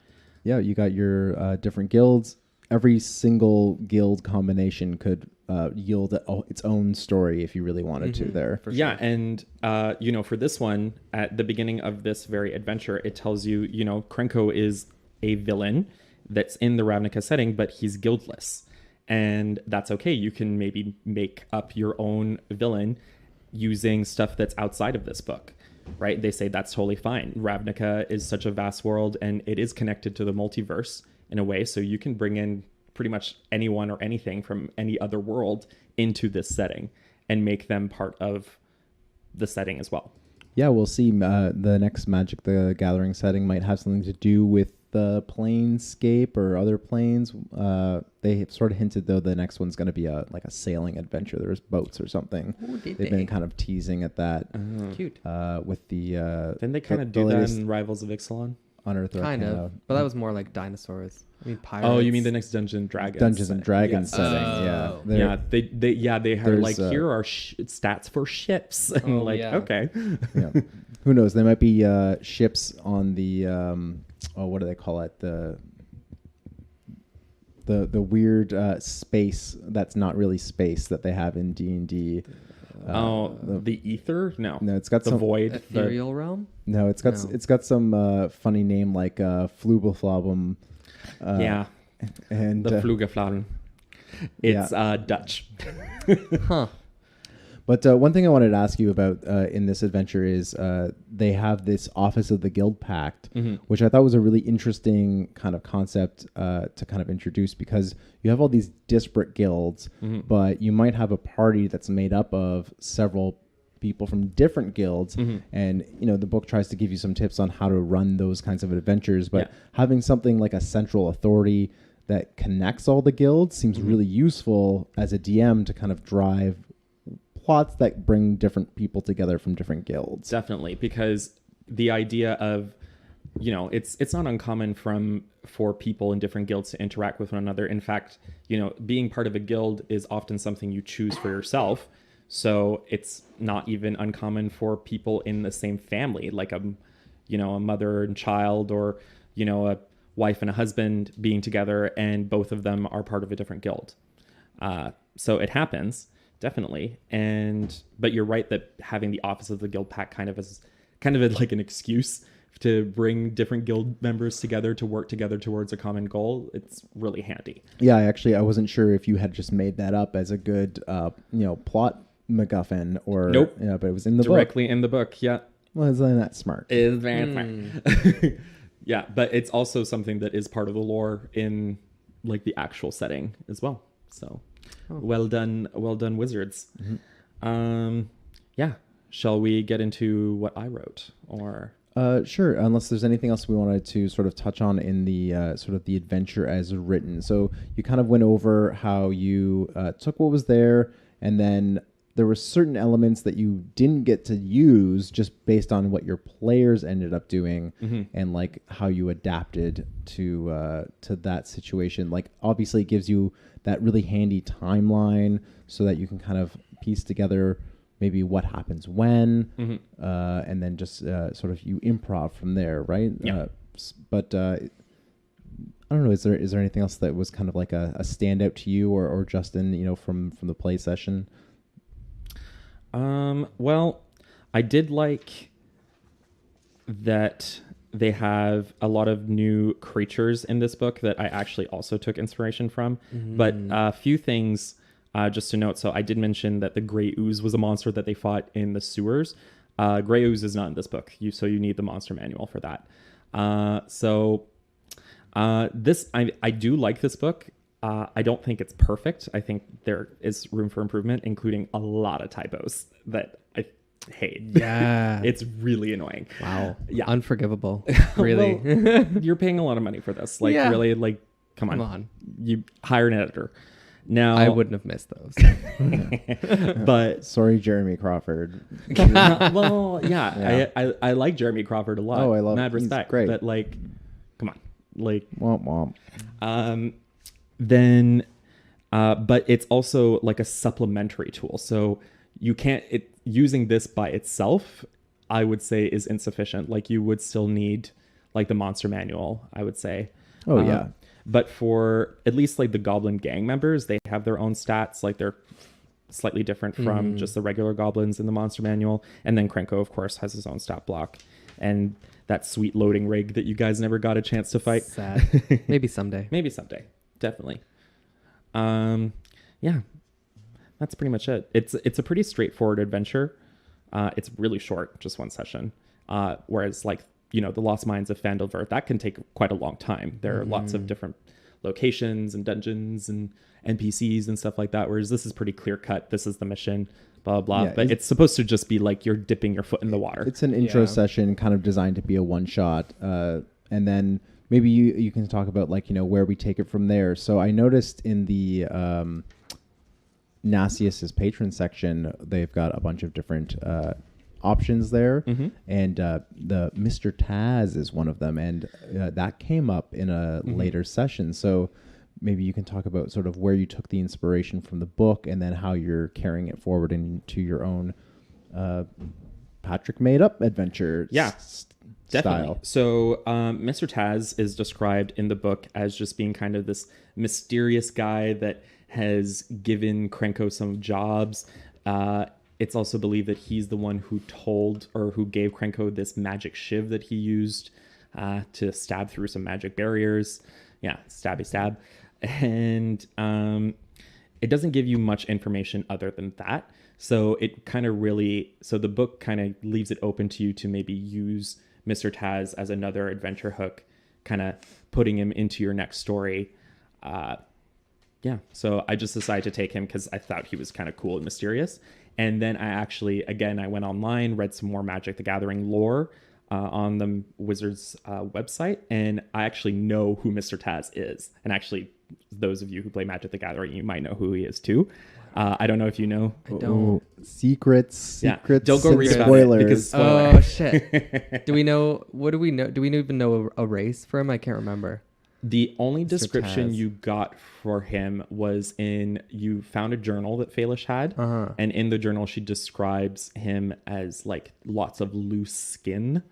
yeah, you got your different guilds. Every single guild combination could yield its own story if you really wanted to there. For Yeah, sure. and for this one, at the beginning of this very adventure, it tells you, Krenko is a villain that's in the Ravnica setting, but he's guildless. And that's okay. You can maybe make up your own villain using stuff that's outside of this book, right? They say that's totally fine. Ravnica is such a vast world, and it is connected to the multiverse in a way, so you can bring in pretty much anyone or anything from any other world into this setting and make them part of the setting as well. Yeah, we'll see. The next Magic the Gathering setting might have something to do with the planescape or other planes. They have sort of hinted, though, the next one's going to be a sailing adventure. There's boats or something. Ooh, They've been kind of teasing at that. Cute. With the Didn't they kind of do that in Rivals of Ixalan? Unearthed Kind Arcana. of, but that was more like dinosaurs. I mean, pirates. Oh, you mean the next Dungeons and Dragons? Dungeons and Dragons Yes. setting. Oh. Yeah, They had there's, here are stats for ships. And okay. yeah. Who knows? There might be ships on the what do they call it? The weird space that's not really space that they have in D&D. The ether? No, it's got the some void. Ethereal realm. No, it's got some funny name like Flubelflabum. Yeah, and the Flugefladen. It's Dutch. Huh. But one thing I wanted to ask you about in this adventure is they have this Office of the Guild Pact, which I thought was a really interesting kind of concept to kind of introduce, because you have all these disparate guilds, but you might have a party that's made up of several people from different guilds, and the book tries to give you some tips on how to run those kinds of adventures, but having something like a central authority that connects all the guilds seems really useful as a DM to kind of drive plots that bring different people together from different guilds. Definitely, because the idea of, it's not uncommon for people in different guilds to interact with one another. In fact, being part of a guild is often something you choose for yourself. So it's not even uncommon for people in the same family, like a mother and child, or, a wife and a husband being together, and both of them are part of a different guild. So it happens. Definitely. But you're right that having the Office of the Guild Pact kind of like an excuse to bring different guild members together to work together towards a common goal. It's really handy. Yeah, I wasn't sure if you had just made that up as a good, plot MacGuffin or... Nope. Yeah, but it was in the Directly book. in the book, yeah. Well, isn't that smart? It is very smart. Yeah, but it's also something that is part of the lore in like the actual setting as well. So... Well done, wizards. Yeah. Shall we get into what I wrote, or? Sure. Unless there's anything else we wanted to sort of touch on in the sort of the adventure as written. So you kind of went over how you took what was there, and then there were certain elements that you didn't get to use just based on what your players ended up doing, and like how you adapted to that situation. Like obviously it gives you that really handy timeline so that you can kind of piece together maybe what happens when, and then just sort of you improv from there, right? Yeah. But I don't know. Is there anything else that was kind of like a standout to you or Justin, from the play session? Well, I did like that they have a lot of new creatures in this book that I actually also took inspiration from. But a few things just to note. So I did mention that the Grey Ooze was a monster that they fought in the sewers. Grey Ooze is not in this book, so you need the monster manual for that. I do like this book. I don't think it's perfect. I think there is room for improvement, including a lot of typos that I hate. Yeah. It's really annoying. Wow. Yeah. Unforgivable. Really. Well, you're paying a lot of money for this. Like, Yeah. really, like, come on. You hire an editor. Now, I wouldn't have missed those. but Sorry, Jeremy Crawford. well, yeah. I like Jeremy Crawford a lot. Oh, I love mad him. He's respect. great. But like, come on, like, Womp womp. but it's also like a supplementary tool. So you can't, using this by itself, I would say is insufficient. Like you would still need like the monster manual, I would say. Oh, yeah. But for at least like the Goblin gang members, they have their own stats. Like they're slightly different from just the regular goblins in the monster manual. And then Krenko, of course, has his own stat block. And that sweet loading rig that you guys never got a chance to fight. Sad. Maybe someday. Maybe someday. Definitely. Yeah, that's pretty much it. It's a pretty straightforward adventure. It's really short, just one session. Whereas like, you know, the Lost Mines of Phandelver, that can take quite a long time. There are lots of different locations and dungeons and NPCs and stuff like that. Whereas this is pretty clear cut. This is the mission, blah, blah, blah. Yeah, but it's supposed to just be like you're dipping your foot in the water. It's an intro session kind of designed to be a one shot. And then maybe you can talk about like, you know, where we take it from there. So I noticed in the Nasius's patron section, they've got a bunch of different options there, and the Mr. Taz is one of them, and that came up in a later session. So maybe you can talk about sort of where you took the inspiration from the book and then how you're carrying it forward into your own Patrick made up adventure Definitely. style. So Mr. Taz is described in the book as just being kind of this mysterious guy that has given Krenko some jobs. It's also believed that he's the one who told or who gave Krenko this magic shiv that he used to stab through some magic barriers. Yeah, stabby stab. And it doesn't give you much information other than that. So it kind of so the book kind of leaves it open to you to maybe use Mr. Taz as another adventure hook, kind of putting him into your next story. So I just decided to take him because I thought he was kind of cool and mysterious. And then I went online, read some more Magic the Gathering lore on the Wizards website, and I actually know who Mr. Taz is. And actually, those of you who play Magic the Gathering, you might know who he is too. I don't know if you know. I don't. Secrets. Don't go read about spoilers. it because spoiler. Oh, shit. Do we know? What do we know? Do we even know a race for him? I can't remember. The only description Taz. you got for him was you found a journal that Falish had. And in the journal, she describes him as like lots of loose skin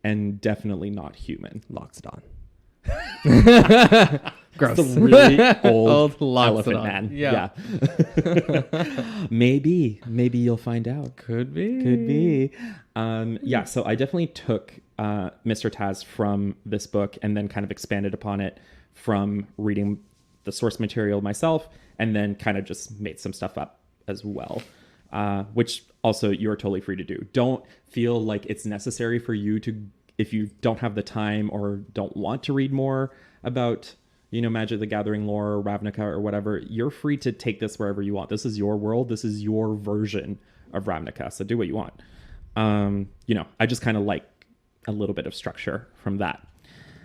and definitely not human. Loxodon. Gross. It's a really old Loxodon. elephant man. Yeah. Maybe you'll find out. Could be. So I definitely took Mr. Taz from this book and then kind of expanded upon it from reading the source material myself, and then kind of just made some stuff up as well, which also you're totally free to do. Don't feel like it's necessary for you to, if you don't have the time or don't want to read more about, you know, Magic the Gathering lore or Ravnica or whatever, you're free to take this wherever you want. This is your world. This is your version of Ravnica. So do what you want. You know, I just kind of like a little bit of structure from that.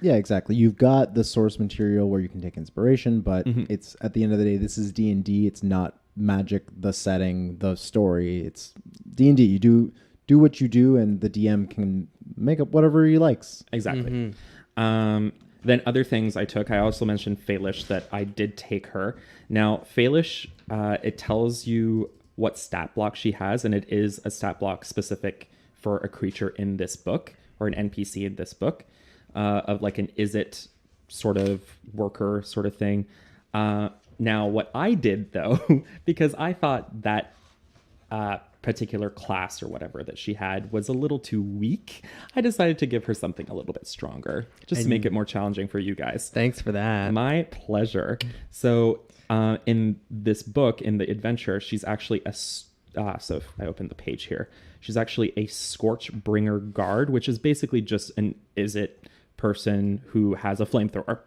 Yeah, exactly. You've got the source material where you can take inspiration, but it's at the end of the day, this is D&D. It's not Magic, the setting, the story. It's D&D. You do what you do, and the DM can make up whatever he likes. Exactly. Then other things I took, I also mentioned Falish, that I did take her. Now, Falish, it tells you what stat block she has, and it is a stat block specific for a creature in this book, or an NPC in this book, of like an is it sort of worker sort of thing. Now, what I did, though, because I thought that particular class or whatever that she had was a little too weak, I decided to give her something a little bit stronger, just to make it more challenging for you guys. Thanks for that. My pleasure. So in this book, in the adventure, she's actually so if I open the page here, she's actually a Scorchbringer Guard, which is basically just an is-it person who has a flamethrower.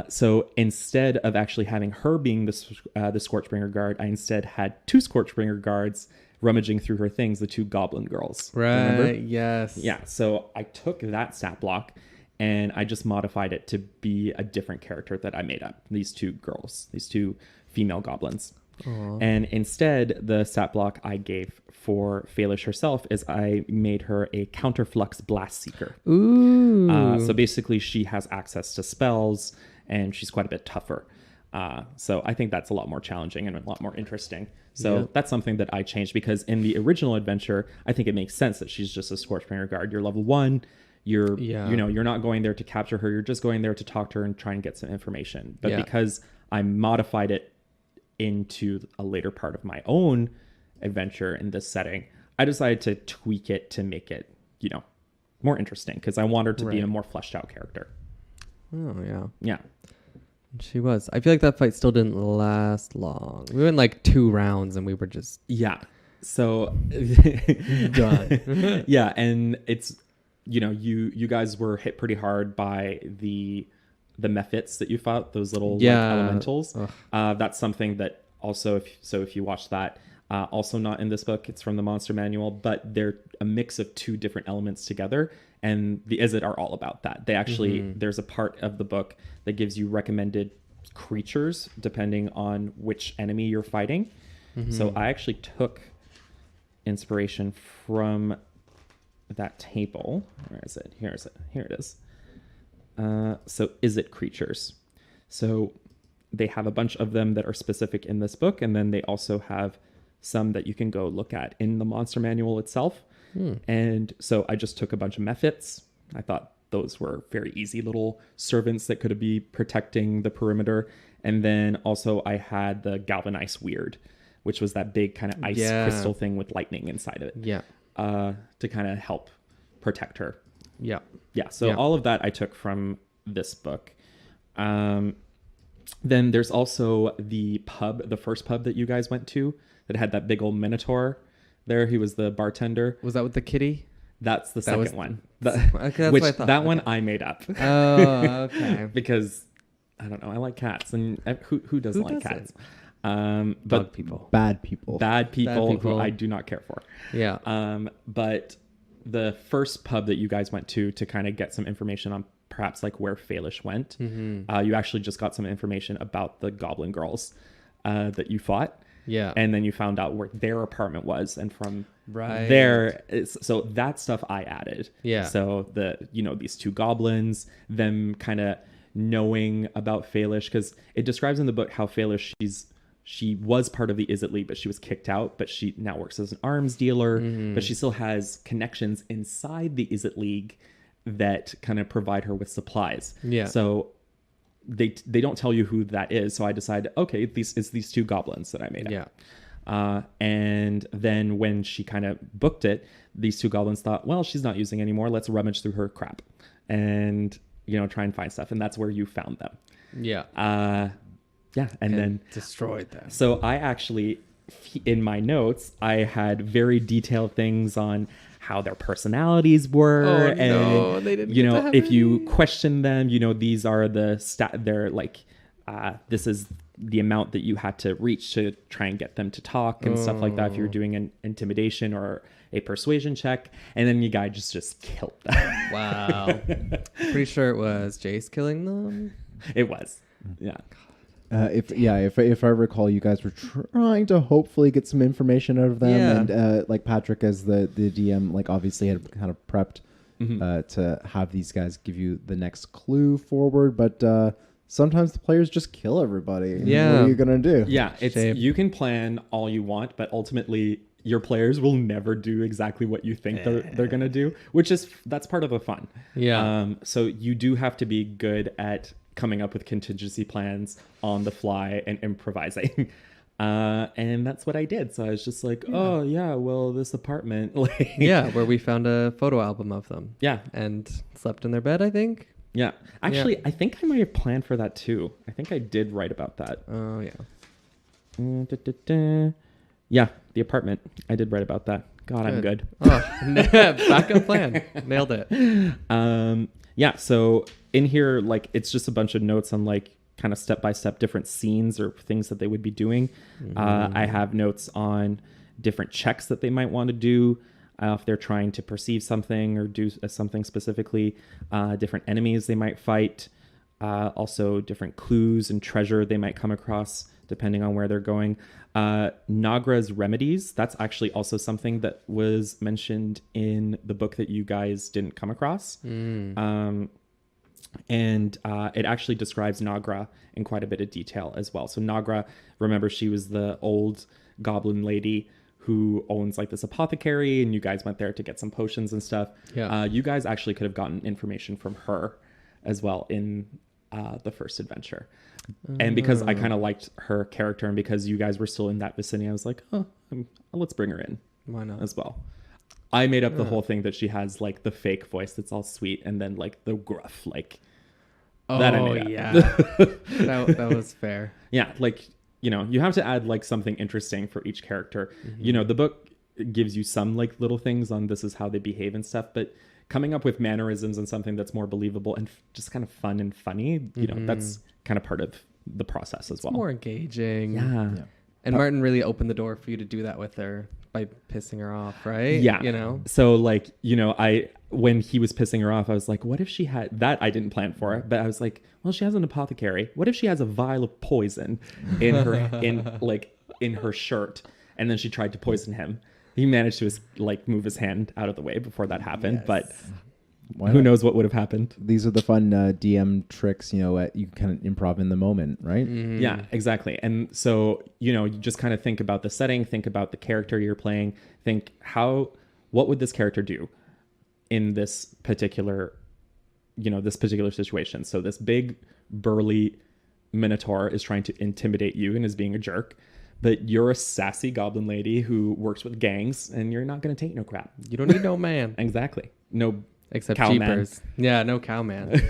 So instead of actually having her being the Scorchbringer Guard, I instead had two Scorchbringer Guards rummaging through her things, the two Goblin Girls. Right, remember? yes. Yeah, so I took that stat block and I just modified it to be a different character that I made up. These two girls, these two female goblins. Aww. And instead, the stat block I gave for Falish herself is I made her a Counterflux Blast Seeker. Ooh. So basically, she has access to spells, and she's quite a bit tougher. So I think that's a lot more challenging and a lot more interesting. So that's something that I changed, because in the original adventure, I think it makes sense that she's just a Scorchbringer Guard. You're level 1. you're not going there to capture her. You're just going there to talk to her and try and get some information. But because I modified it into a later part of my own adventure in this setting, I decided to tweak it to make it, more interesting, because I want her to be a more fleshed out character. Oh, yeah. Yeah. She was. I feel like that fight still didn't last long. We went like 2 rounds and we were just... Yeah. So... done. Yeah, and it's, you guys were hit pretty hard by the mephits that you fought, those little elementals. That's something that also, if you watch that, also not in this book, it's from the monster manual, but they're a mix of 2 different elements together, and the Izzet are all about that. They actually, there's a part of the book that gives you recommended creatures depending on which enemy you're fighting. So I actually took inspiration from that table. Where is it? Here it is. So Izzet creatures. So they have a bunch of them that are specific in this book, and then they also have some that you can go look at in the monster manual itself. And so I just took a bunch of mephits. I thought those were very easy little servants that could be protecting the perimeter. And then also I had the galvanized weird, which was that big kind of ice crystal thing with lightning inside of it. Yeah. To kind of help protect her. Yeah. Yeah. So all of that I took from this book. Then there's also the first pub that you guys went to that had that big old minotaur there. He was the bartender. Was that with the kitty? That's the second one. Okay, that's which what I thought. That one I made up. Oh, okay. Because I don't know, I like cats, and who doesn't like cats? But Dog people. Bad people who I do not care for. Yeah. But the first pub that you guys went to kind of get some information on perhaps like where Faelish went, you actually just got some information about the goblin girls that you fought. Yeah. And then you found out where their apartment was, and from there, so that stuff I added. Yeah. So these 2 goblins, them kind of knowing about Faelish, because it describes in the book how Faelish, she was part of the Izzet League, but she was kicked out, but she now works as an arms dealer, but she still has connections inside the Izzet League that kind of provide her with supplies. Yeah. So they don't tell you who that is. So I decided, okay, it's these 2 goblins that I made up. Yeah. And then when she kind of booked it, these 2 goblins thought, well, she's not using anymore. Let's rummage through her crap and, try and find stuff. And that's where you found them. Yeah. Yeah. And then destroyed them. So I actually, in my notes, I had very detailed things on how their personalities were. And, they didn't if you question them, these are they're like, this is the amount that you had to reach to try and get them to talk and stuff like that. If you're doing an intimidation or a persuasion check, and then you guy just killed them. Wow. Pretty sure it was Jace killing them. It was. Yeah. If I recall, you guys were trying to hopefully get some information out of them, and like Patrick as the DM, like obviously had kind of prepped to have these guys give you the next clue forward, but sometimes the players just kill everybody. Yeah. What are you gonna do? Yeah, Shame. You can plan all you want, but ultimately your players will never do exactly what you think they're gonna do, that's part of the fun. Yeah. So you do have to be good at coming up with contingency plans on the fly and improvising. And that's what I did. So I was just like, oh yeah, well, this apartment, where we found a photo album of them. Yeah. And slept in their bed, I think. Yeah. Actually, I think I might have planned for that too. I think I did write about that. Oh yeah. Yeah, the apartment. I did write about that. God, I'm good. Oh, backup plan. Nailed it. Yeah, so in here, like, it's just a bunch of notes on, like, kind of step-by-step different scenes or things that they would be doing. I have notes on different checks that they might want to do if they're trying to perceive something or do something specifically. Different enemies they might fight. Also different clues and treasure they might come across depending on where they're going. Nagra's remedies, that's actually also something that was mentioned in the book that you guys didn't come across. And it actually describes Nagra in quite a bit of detail as well. So Nagra, remember, she was the old goblin lady who owns like this apothecary, and you guys went there to get some potions and stuff. Yeah. You guys actually could have gotten information from her as well in the first adventure. And because I kind of liked her character, and because you guys were still in that vicinity, I was like, oh, let's bring her in. Why not? As well. I made up the whole thing that she has like the fake voice that's all sweet, and then like the gruff, like that I made up. Yeah. that was fair. Yeah, like, you know, you have to add like something interesting for each character. You know, the book gives you some like little things on this is how they behave and stuff, but coming up with mannerisms and something that's more believable and just kind of fun and funny, you know, that's kind of part of the process as well. More engaging. Yeah. And Martin really opened the door for you to do that with her by pissing her off, right? Yeah. You know? So like, you know, when he was pissing her off, I was like, what if she had that? I didn't plan for it, but I was like, well, she has an apothecary. What if she has a vial of poison in her shirt, and then she tried to poison him? He managed to like move his hand out of the way before that happened, but who knows what would have happened? These are the fun DM tricks, you know, you kind of improv in the moment, right? Yeah, exactly. And so, you know, you just kind of think about the setting, think about the character you're playing, think what would this character do in this particular, you know, this particular situation? So this big burly minotaur is trying to intimidate you and is being a jerk, but you're a sassy goblin lady who works with gangs, and you're not going to take no crap. You don't need no man. Exactly. No. Except Cowman. Jeepers. Yeah, no cowman.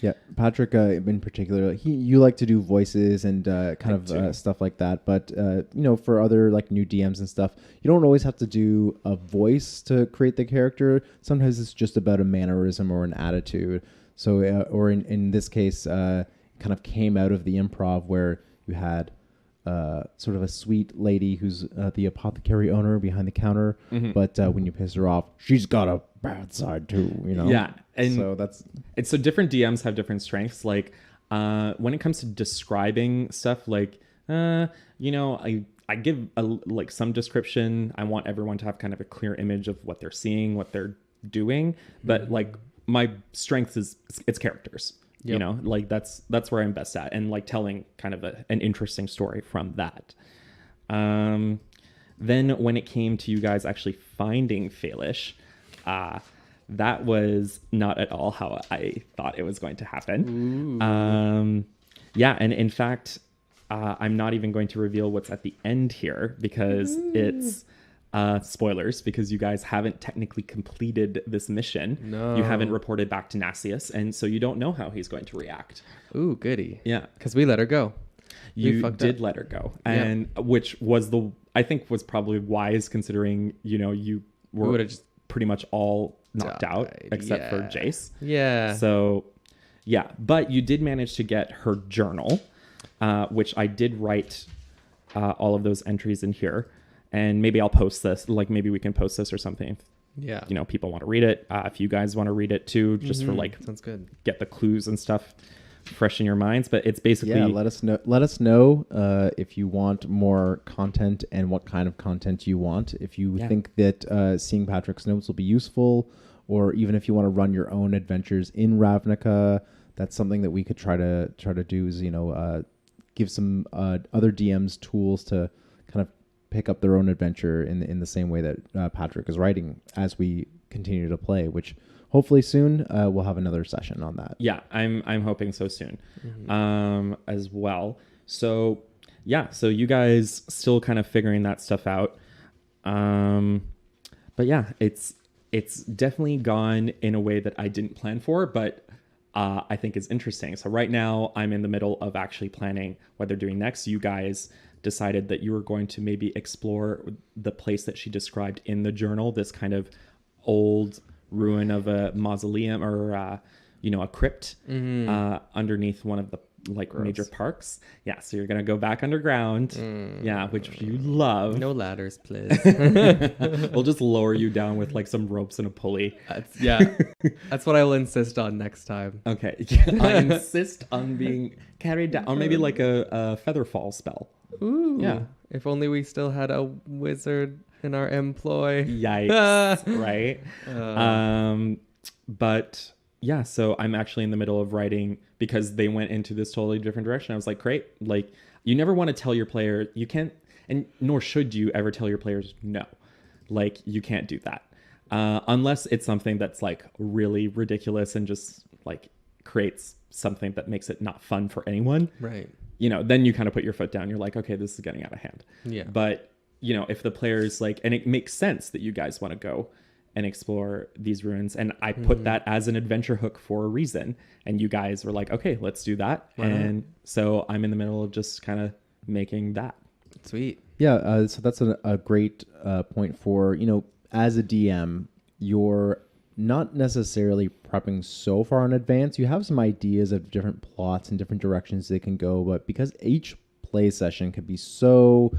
Yeah, Patrick in particular, you like to do voices and kind of stuff like that. But you know, for other like new DMs and stuff, you don't always have to do a voice to create the character. Sometimes it's just about a mannerism or an attitude. So, or in this case, kind of came out of the improv where you had sort of a sweet lady who's the apothecary owner behind the counter, but when you piss her off, she's got a bad side too, you know? Yeah. And so different DMs have different strengths. Like when it comes to describing stuff, like, you know, I give like some description. I want everyone to have kind of a clear image of what they're seeing, what they're doing. But like my strength is it's characters. Yep. You know, like that's where I'm best at, and like telling kind of an interesting story from that. Then when it came to you guys actually finding Faelish, that was not at all how I thought it was going to happen. Yeah, and in fact, I'm not even going to reveal what's at the end here because it's spoilers, because you guys haven't technically completed this mission. No. You haven't reported back to Nassius, and so you don't know how he's going to react. Ooh, goody. Yeah. Because we let her go. You did let her go. And which was I think was probably wise, considering, you know, you were just pretty much all knocked out except for Jace. Yeah. So, yeah. But you did manage to get her journal, which I did write all of those entries in here. And maybe I'll post this, like maybe we can post this or something. Yeah. You know, people want to read it. If you guys want to read it too, just for like, sounds good. Get the clues and stuff fresh in your minds. But it's basically, let us know if you want more content and what kind of content you want. If you think that seeing Patrick's notes will be useful, or even if you want to run your own adventures in Ravnica, that's something that we could try to do. Is, you know, give some other DMs tools to kind of pick up their own adventure in the same way that Patrick is writing as we continue to play, which hopefully soon we'll have another session on that. Yeah, I'm hoping so soon as well. So yeah, so you guys still kind of figuring that stuff out. But yeah, it's definitely gone in a way that I didn't plan for, but I think is interesting. So right now I'm in the middle of actually planning what they're doing next. You guys decided that you were going to maybe explore the place that she described in the journal, this kind of old ruin of a mausoleum or you know, a crypt underneath one of the like major parks. Yeah, so you're gonna go back underground. Yeah, which you love. No ladders, please. We'll just lower you down with like some ropes and a pulley. That's what I will insist on next time. Okay. I insist on being carried down, or maybe like a feather fall spell. Ooh. Yeah. If only we still had a wizard in our employ. Yikes. Right? But yeah, so I'm actually in the middle of writing because they went into this totally different direction. I was like, great. Like, you never want to tell your player, you can't, and nor should you ever tell your players no. Like, you can't do that. Unless it's something that's like really ridiculous and just like creates something that makes it not fun for anyone. Right. You know, then you kind of put your foot down. You're like, okay, this is getting out of hand. Yeah. But, you know, if the players like, and it makes sense that you guys want to go and explore these ruins. And I put that as an adventure hook for a reason. And you guys were like, okay, let's do that. Why not? And so I'm in the middle of just kind of making that. Sweet. Yeah, so that's a great point for, you know, as a DM, you're not necessarily prepping so far in advance. You have some ideas of different plots and different directions they can go, but because each play session could be so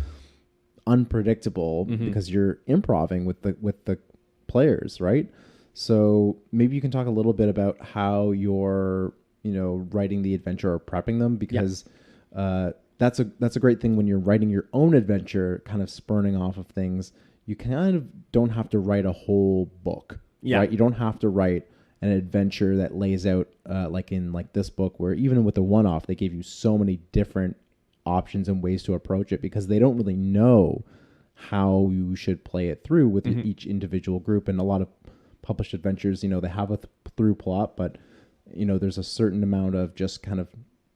unpredictable because you're improvising with the players, right? So maybe you can talk a little bit about how you're, you know, writing the adventure or prepping them, because that's a great thing when you're writing your own adventure, kind of spurning off of things. You kind of don't have to write a whole book, right? You don't have to write an adventure that lays out like in like this book, where even with the one-off, they gave you so many different options and ways to approach it, because they don't really know how you should play it through with each individual group. And a lot of published adventures, you know, they have a through plot, but you know, there's a certain amount of just kind of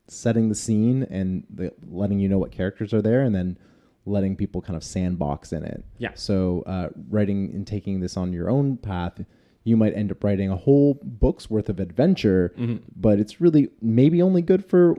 setting the scene and letting you know what characters are there, and then letting people kind of sandbox in it. Yeah. So writing and taking this on your own path, you might end up writing a whole book's worth of adventure, but it's really maybe only good for,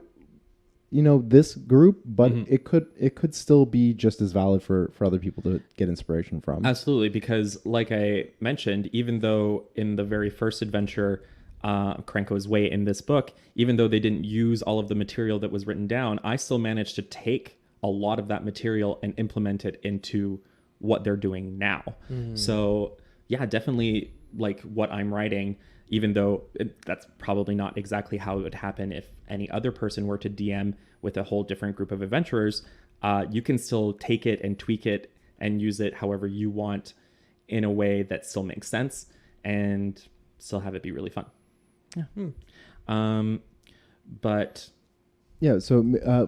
you know, this group, but it could still be just as valid for other people to get inspiration from. Absolutely, because like I mentioned, even though in the very first adventure, KRENKO'S Way in this book, even though they didn't use all of the material that was written down, I still managed to take a lot of that material and implement it into what they're doing now. So yeah, definitely like what I'm writing, even though that's probably not exactly how it would happen if any other person were to DM with a whole different group of adventurers, you can still take it and tweak it and use it however you want in a way that still makes sense and still have it be really fun. Yeah. But yeah, so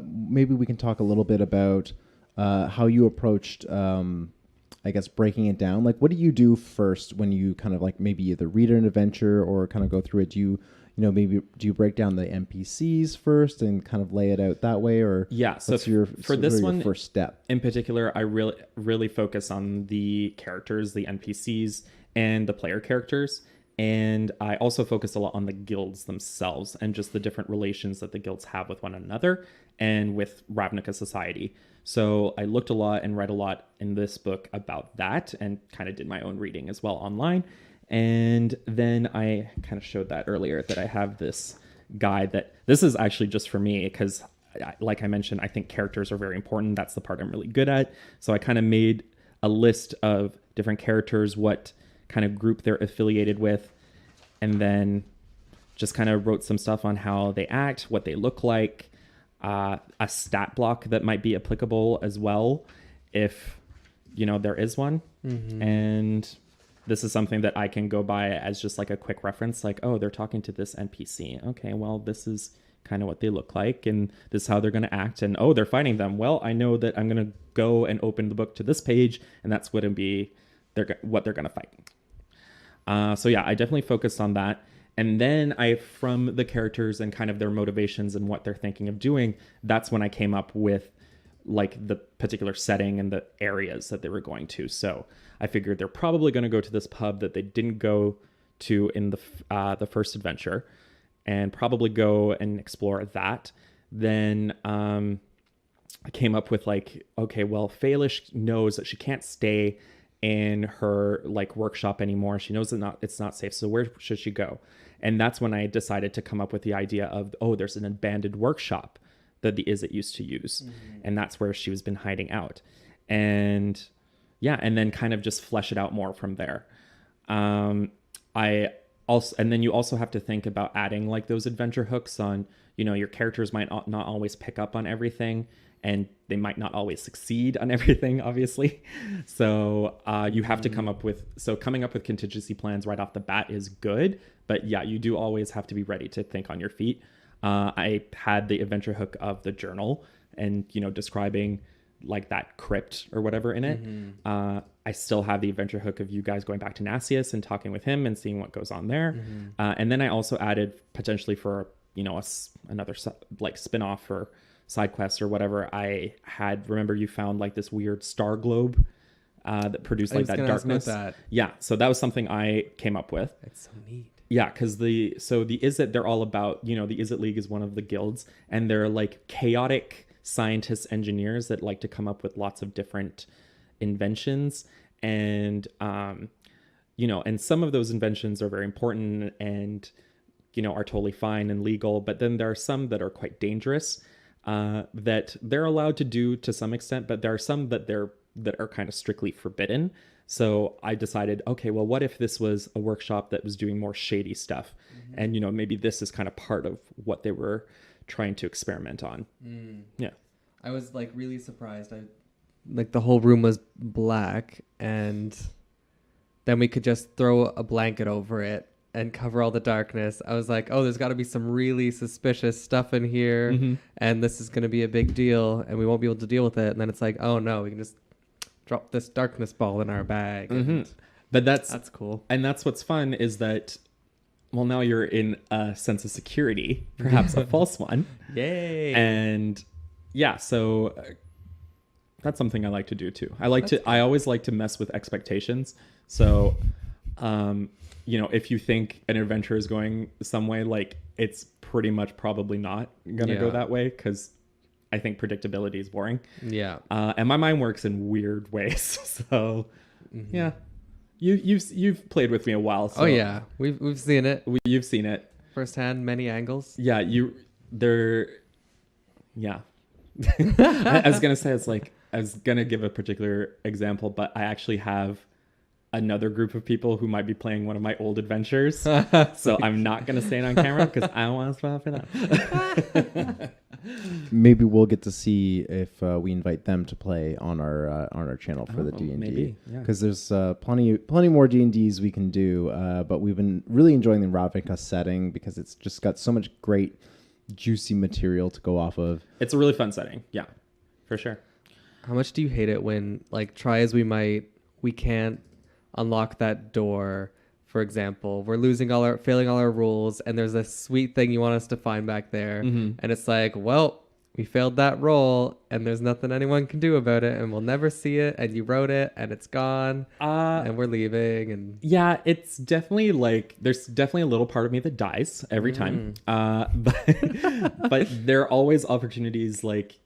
maybe we can talk a little bit about how you approached, I guess, breaking it down. Like, what do you do first when you kind of like maybe either read an adventure or kind of go through it? Do you know, maybe do you break down the NPCs first and kind of lay it out that way, or yeah? So for this one, first step in particular, I really focus on the characters, the NPCs, and the player characters. And I also focus a lot on the guilds themselves and just the different relations that the guilds have with one another and with Ravnica society. So I looked a lot and read a lot in this book about that, and kind of did my own reading as well online. And then I kind of showed that earlier, that I have this guide that this is actually just for me, because like I mentioned, I think characters are very important. That's the part I'm really good at. So I kind of made a list of different characters, what kind of group they're affiliated with, and then just kind of wrote some stuff on how they act, what they look like, a stat block that might be applicable as well, if, you know, there is one. And this is something that I can go by as just like a quick reference, like, oh, they're talking to this NPC. Okay, well, this is kind of what they look like, and this is how they're going to act. And oh, they're fighting them. Well, I know that I'm going to go and open the book to this page, and that's what it'll be. What they're going to fight. So yeah, I definitely focused on that. And then from the characters and kind of their motivations and what they're thinking of doing, that's when I came up with like the particular setting and the areas that they were going to. So I figured they're probably going to go to this pub that they didn't go to in the first adventure, and probably go and explore that. Then I came up with like, okay, well, Faelish knows that she can't stay in her like workshop anymore. She knows that it's not safe. So where should she go? And that's when I decided to come up with the idea of, oh, there's an abandoned workshop that the Izzet used to use. And that's where she was been hiding out. And yeah, and then kind of just flesh it out more from there. And then you also have to think about adding like those adventure hooks on, you know, your characters might not always pick up on everything, and they might not always succeed on everything, obviously. So you have to coming up with contingency plans right off the bat is good. But yeah, you do always have to be ready to think on your feet. I had the adventure hook of the journal, and, you know, describing like that crypt or whatever in it. I still have the adventure hook of you guys going back to Nasius and talking with him and seeing what goes on there. And then I also added potentially for, you know, another like spin-off or side quest or whatever. I had, remember you found like this weird star globe that produced like that darkness. Yeah. So that was something I came up with. It's so neat. Yeah, because the Izzet, they're all about, you know, the Izzet League is one of the guilds, and they're like chaotic scientists, engineers that like to come up with lots of different inventions. And, you know, and some of those inventions are very important and, you know, are totally fine and legal. But then there are some that are quite dangerous that they're allowed to do to some extent, but there are some that are kind of strictly forbidden. So I decided, okay, well, what if this was a workshop that was doing more shady stuff? And, you know, maybe this is kind of part of what they were trying to experiment on. Yeah. I was like really surprised. Like the whole room was black, and then we could just throw a blanket over it and cover all the darkness. I was like, oh, there's got to be some really suspicious stuff in here, and this is going to be a big deal, and we won't be able to deal with it. And then it's like, oh no, we can just drop this darkness ball in our bag. But that's cool. And that's what's fun is that, well, now you're in a sense of security, perhaps a false one. Yay. And yeah, so that's something I like to do too. I always like to mess with expectations. So, you know, if you think an adventure is going some way, like it's pretty much probably not going to go that way, because I think predictability is boring. Yeah. And my mind works in weird ways. So yeah, you've played with me a while. So oh yeah, we've seen it. You've seen it Firsthand, many angles. Yeah, yeah. I was gonna say, it's like, I was gonna give a particular example, but I actually have another group of people who might be playing one of my old adventures. So I'm not gonna say it on camera because I don't want to spoil it for them. Maybe we'll get to see if we invite them to play on our channel for the D&D. Maybe, yeah. Because there's plenty more D&Ds we can do, but we've been really enjoying the RAVNICA'S setting because it's just got so much great juicy material to go off of. It's a really fun setting. Yeah, for sure. How much do you hate it when, like, try as we might, we can't unlock that door? For example, we're failing all our rules, and there's a sweet thing you want us to find back there, and it's like, well, we failed that roll, and there's nothing anyone can do about it, and we'll never see it, and you wrote it, and it's gone, and we're leaving. And yeah, it's definitely like, there's definitely a little part of me that dies every time, but there are always opportunities, like,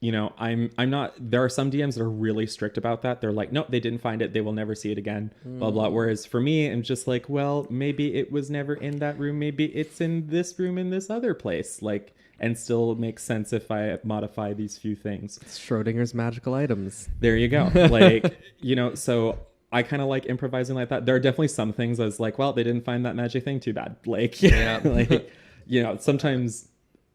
you know, I'm not, there are some DMs that are really strict about that. They're like, nope, they didn't find it, they will never see it again, blah blah. Whereas for me, I'm just like, well, maybe it was never in that room, maybe it's in this room in this other place, like, and still makes sense if I modify these few things. It's Schrodinger's magical items. There you go. Like, you know, so I kind of like improvising like that. There are definitely some things I was like, well, they didn't find that magic thing, too bad. Like, yeah, like, you know, sometimes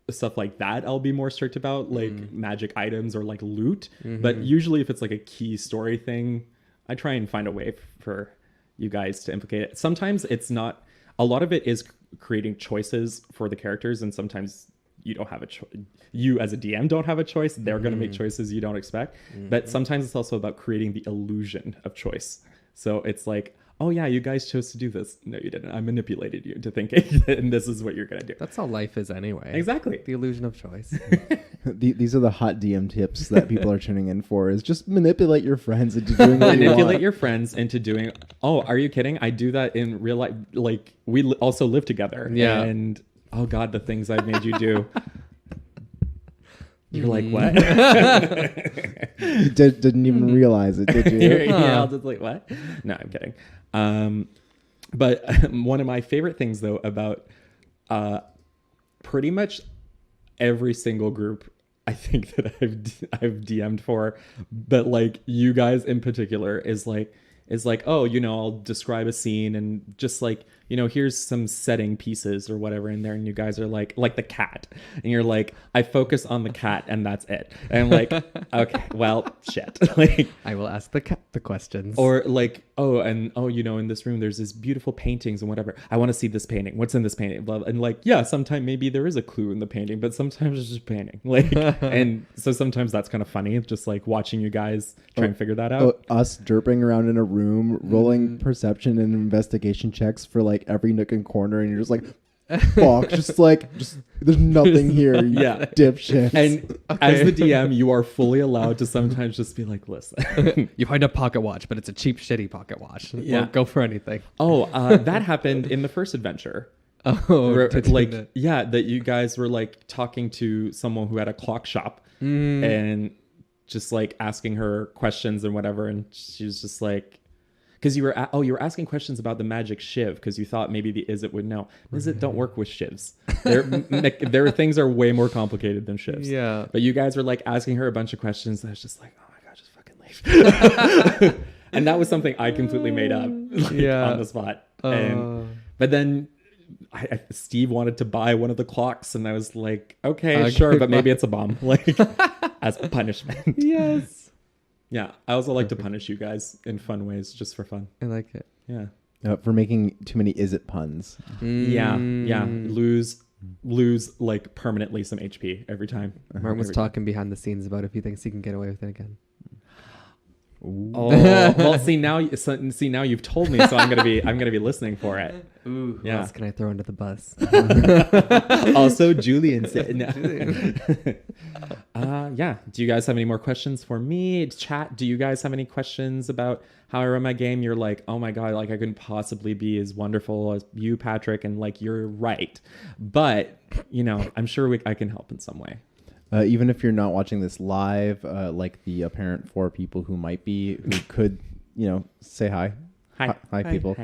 stuff like that I'll be more strict about, like magic items or like loot. But usually if it's like a key story thing, I try and find a way for you guys to implicate it. Sometimes it's not, a lot of it is creating choices for the characters, and sometimes you don't have a choice. You as a DM don't have a choice. They're going to make choices you don't expect. But sometimes it's also about creating the illusion of choice. So it's like, oh yeah, you guys chose to do this. No, you didn't. I manipulated you to thinking and this is what you're going to do. That's how life is anyway. Exactly. The illusion of choice. These are the hot DM tips that people are tuning in for, is just manipulate your friends into doing what you want. Manipulate your friends into doing, oh, are you kidding? I do that in real life. Like, we also live together. Yeah. And oh God, the things I've made you do. You're like, what? You didn't even realize it, did you? Yeah, I'll just like, what? No, I'm kidding. But one of my favorite things, though, about pretty much every single group I think that I've DM'd for, but like you guys in particular, is like, is like, oh, you know, I'll describe a scene and just like, you know, here's some setting pieces or whatever in there. And you guys are like the cat. And you're like, I focus on the cat and that's it. And I'm like, okay, well, shit. Like, I will ask the cat the questions. or like, oh, you know, in this room, there's this beautiful paintings and whatever. I want to see this painting. What's in this painting? Blah, blah. And like, yeah, sometimes maybe there is a clue in the painting, but sometimes it's just painting. Like, and so sometimes that's kind of funny. Just like watching you guys try and figure that out. Us derping around in a room, rolling perception and investigation checks for like every nook and corner, and you're just like, fuck, just there's nothing here, you Yeah. dipshit. And as the DM, you are fully allowed to sometimes just be like, listen. You find a pocket watch, but it's a cheap, shitty pocket watch. Yeah. Won't go for anything. Oh, that happened in the first adventure. Oh, Like, yeah, that you guys were like talking to someone who had a clock shop and just like asking her questions and whatever. And she was just like, because you were asking questions about the magic shiv because you thought maybe the Izzet would know. Izzet don't work with shivs. Their things are way more complicated than shivs. Yeah. But you guys were like asking her a bunch of questions. And I was just like, oh my God, just fucking leave. And that was something I completely made up on the spot. But then Steve wanted to buy one of the clocks, and I was like, okay, sure, but maybe it's a bomb, like as punishment. Yes. Yeah, I also like to punish you guys in fun ways, just for fun. I like it. Yeah. For making too many is it puns. Yeah. Lose like permanently some HP every time. Martin was talking behind the scenes about if he thinks he can get away with it again. Oh, well, see now you've told me, so I'm gonna be listening for it. Ooh, who else can I throw under the bus? Also, Julian said, no. Yeah. Do you guys have any more questions for me? Chat. Do you guys have any questions about how I run my game? You're like, oh my God, like I couldn't possibly be as wonderful as you, Patrick, and like you're right, but you know, I'm sure I can help in some way. Even if you're not watching this live, like the apparent 4 people who could, you know, say hi. Hi, people.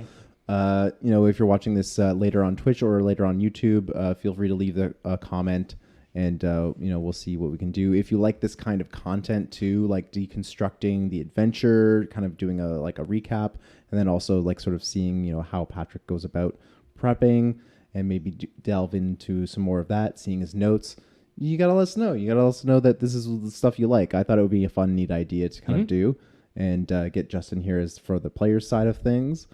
Hi. You know, if you're watching this later on Twitch or later on YouTube, feel free to leave a comment, and you know, we'll see what we can do. If you like this kind of content too, like deconstructing the adventure, kind of doing a recap, and then also like sort of seeing, you know, how Patrick goes about prepping, and maybe delve into some more of that, seeing his notes. You gotta let us know. You gotta let us know that this is the stuff you like. I thought it would be a fun, neat idea to kind of do, and get Justin here as for the player's side of things.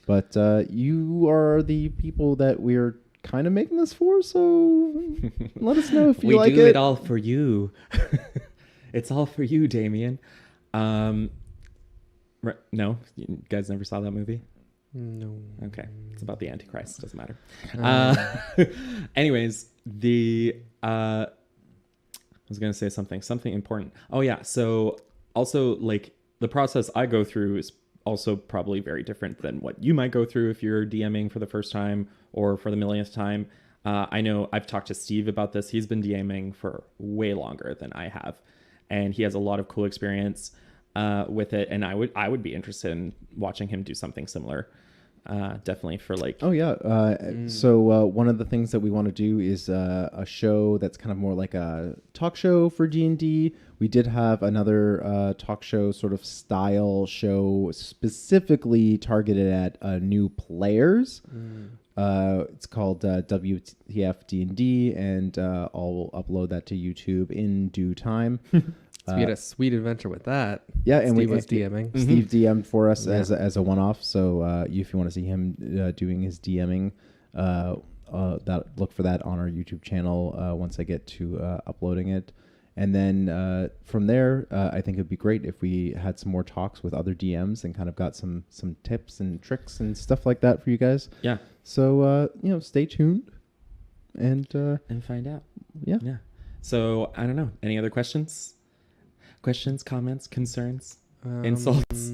But you are the people that we're kind of making this for, so let us know if you like it. We do it all for you. It's all for you, Damien. No, you guys never saw that movie? No. Okay, it's about the Antichrist. Doesn't matter. Anyways, I was gonna say something important. Oh yeah, so also like the process I go through is also probably very different than what you might go through if you're DMing for the first time or for the millionth time. I know I've talked to Steve about this. He's been DMing for way longer than I have, and he has a lot of cool experience with it. And I would be interested in watching him do something similar. Definitely for like. Oh yeah. So one of the things that we want to do is a show that's kind of more like a talk show for D&D. We did have another talk show sort of style show specifically targeted at new players. It's called WTF D&D, and I'll upload that to YouTube in due time. We had a sweet adventure with that. Yeah, and Steve was DMing. Steve DM'd for us as a one-off. So if you want to see him doing his DMing, look for that on our YouTube channel once I get to uploading it. And then from there, I think it'd be great if we had some more talks with other DMs and kind of got some tips and tricks and stuff like that for you guys. Yeah. So stay tuned and find out. Yeah. Yeah. So I don't know. Any other questions? Questions, comments, concerns, insults?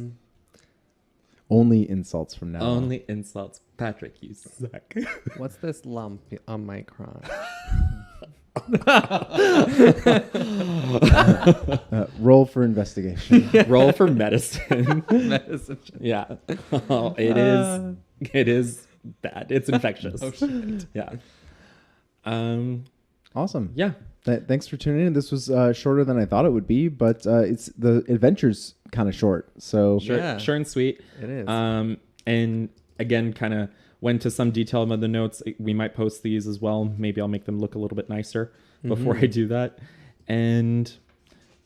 Only insults from now on. Only insults. Patrick, you suck. What's this lump on my crotch? Roll for investigation. Roll for medicine. Medicine. Yeah. Oh, it is bad. It's infectious. Oh shit. Yeah. Awesome. Yeah. Thanks for tuning in. This was shorter than I thought it would be, but it's the adventure's kind of short. So Short and sweet. It is. And again, kind of went to some detail about the notes. We might post these as well. Maybe I'll make them look a little bit nicer before I do that. And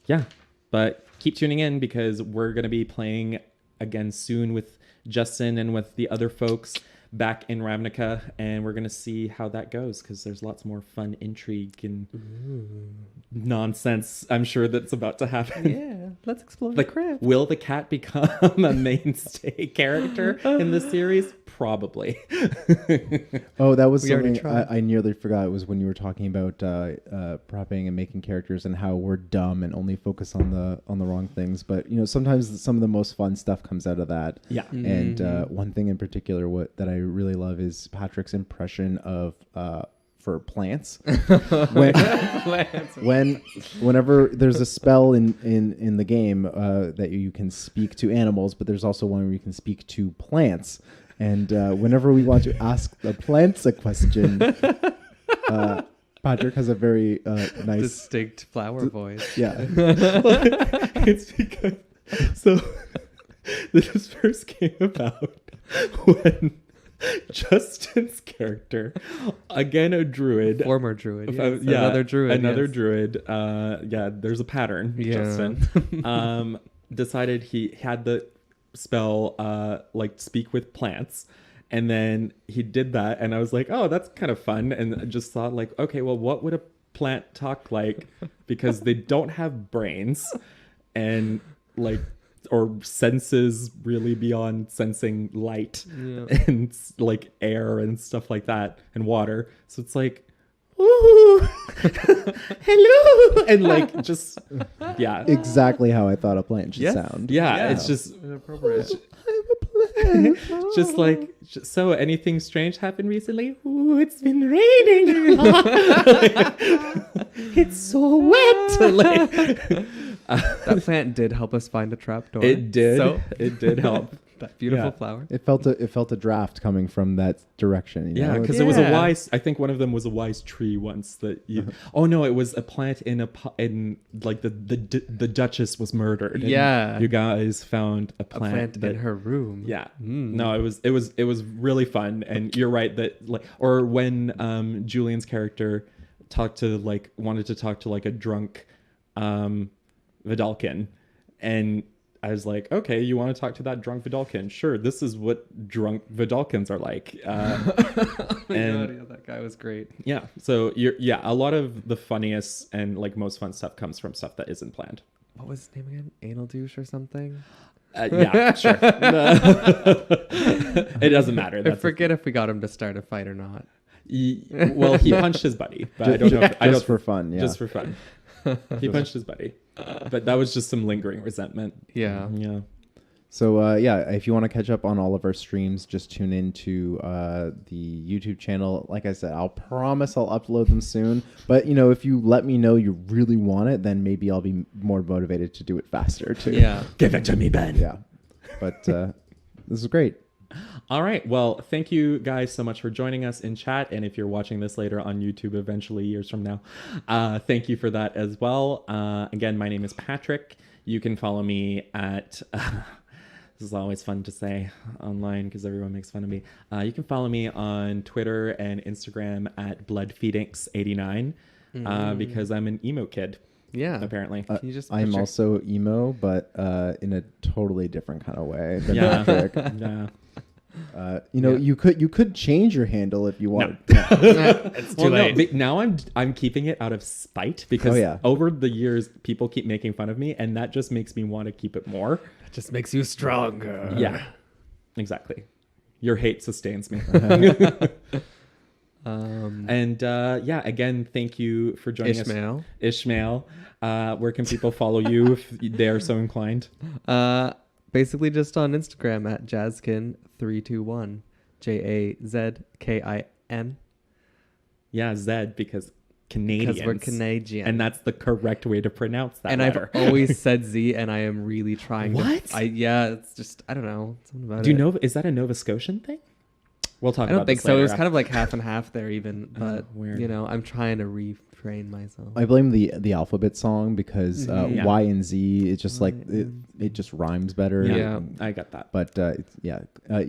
yeah, but keep tuning in because we're going to be playing again soon with Justin and with the other folks back in Ravnica, and we're going to see how that goes because there's lots more fun intrigue and nonsense I'm sure that's about to happen. Yeah, let's explore the Like, crypt. will the cat become a mainstay character in this series? Probably. Oh, that was We already something tried. I nearly forgot. It was when you were talking about prepping and making characters and how we're dumb and only focus on the wrong things. But sometimes some of the most fun stuff comes out of that. Yeah. And one thing in particular that I really love is Patrick's impression of for plants. Whenever there's a spell in the game that you can speak to animals, but there's also one where you can speak to plants. And whenever we want to ask the plants a question, Patrick has a very nice, Distinct flower voice. yeah. It's because this first came about when Justin's character, again a druid, Former druid. Yes. yeah, Another druid. Yeah, there's a pattern. Yeah. Justin decided he had the spell like speak with plants, and then he did that, and I was like, oh, that's kind of fun, and I just thought like, okay, well, what would a plant talk like? Because they don't have brains, and like, or senses really beyond sensing light and like air and stuff like that and water. So it's like, ooh, hello, and like just yeah, Exactly how I thought a plant should Yes. sound. yeah. It's just Inappropriate. just like so. Anything strange happened recently? Ooh, it's been raining. It's so wet. Like, That plant did help us find a trapdoor. it did. So It did help. that beautiful Yeah. flower. It felt a draft coming from that direction. Yeah, because it was a wise. I think one of them was a wise tree once that you. Oh no, it was a plant in like the Duchess was murdered. and Yeah. you guys found a A plant, plant that, in her room. Yeah, no, it was really fun, and you're right that like, or when Julian's character wanted to talk to like a drunk Vidalkin, and I was like, okay, you want to talk to that drunk Vidalkin? Sure, this is what drunk Vidalkins are like. Oh my And- God, yeah, that guy was great. Yeah, so a lot of the funniest and like most fun stuff comes from stuff that isn't planned. What was his name again? Anal douche or something? Yeah, sure. It doesn't matter. I That's forget if we got him to start a fight or not. well, he punched his buddy, but I don't know. I Just don't for fun, yeah. Just for fun. He punched his buddy, but that was just some lingering resentment. Yeah. Yeah. So if you want to catch up on all of our streams, just tune in to the YouTube channel. Like I said, I'll promise I'll upload them soon. But if you let me know you really want it, then maybe I'll be more motivated to do it faster too. Yeah. Give it to me, Ben. Yeah. But this is great. All right. Well, thank you guys so much for joining us in chat. And if you're watching this later on YouTube, eventually years from now, thank you for that as well. Again, my name is Patrick. You can follow me at, this is always fun to say online because everyone makes fun of me. You can follow me on Twitter and Instagram at BloodPhoenix89 because I'm an emo kid, Yeah. apparently. Can you just I'm put your- also emo, but in a totally different kind of way than Yeah. Patrick. Yeah. You could change your handle if you want. It's too Well, no, late. but now I'm keeping it out of spite because Oh, yeah. over the years people keep making fun of me, and that just makes me want to keep it more. It just makes you stronger. Yeah, exactly. Your hate sustains me. And again, thank you for joining us, Ishmael. Where can people follow you if they are so inclined? Basically just on Instagram at Jazzkin321. JAZKIN. Yeah, Zed because Canadians. Because we're Canadian. and that's the correct way to pronounce that And letter. I've always said Z, and I am really trying What? to. Yeah, it's just, I don't know. Something about Do you it. know? Is that a Nova Scotian thing? We'll talk I don't about think this so. It later. was kind of like half and half there, even. But weird. you know, I'm trying to refrain myself. I blame the alphabet song because Yeah. Y and Z, it's just like it just rhymes better. Yeah. I got that. But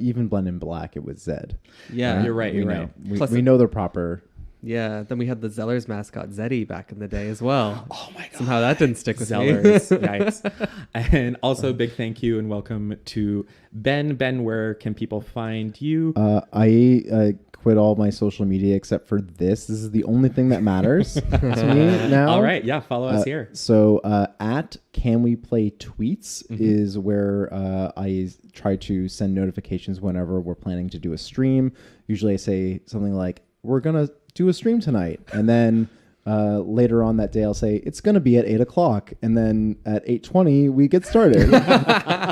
even Blend in Black, it was Zed. Yeah, You're right. We You're know. right. Plus We it- know the proper. Yeah. Then we had the Zellers mascot Zeddy back in the day as well. Oh my god. Somehow that didn't stick with Zellers. me. Yikes. And also big thank you and welcome to Ben. Ben, where can people find you? I quit all my social media except for this. This is the only thing that matters to me now. All right. Yeah. Follow us here. So at Can We Play Tweets is where I try to send notifications whenever we're planning to do a stream. Usually I say something like, we're going to do a stream tonight. And then later on that day, I'll say, it's going to be at 8 o'clock. And then at 8:20, we get started.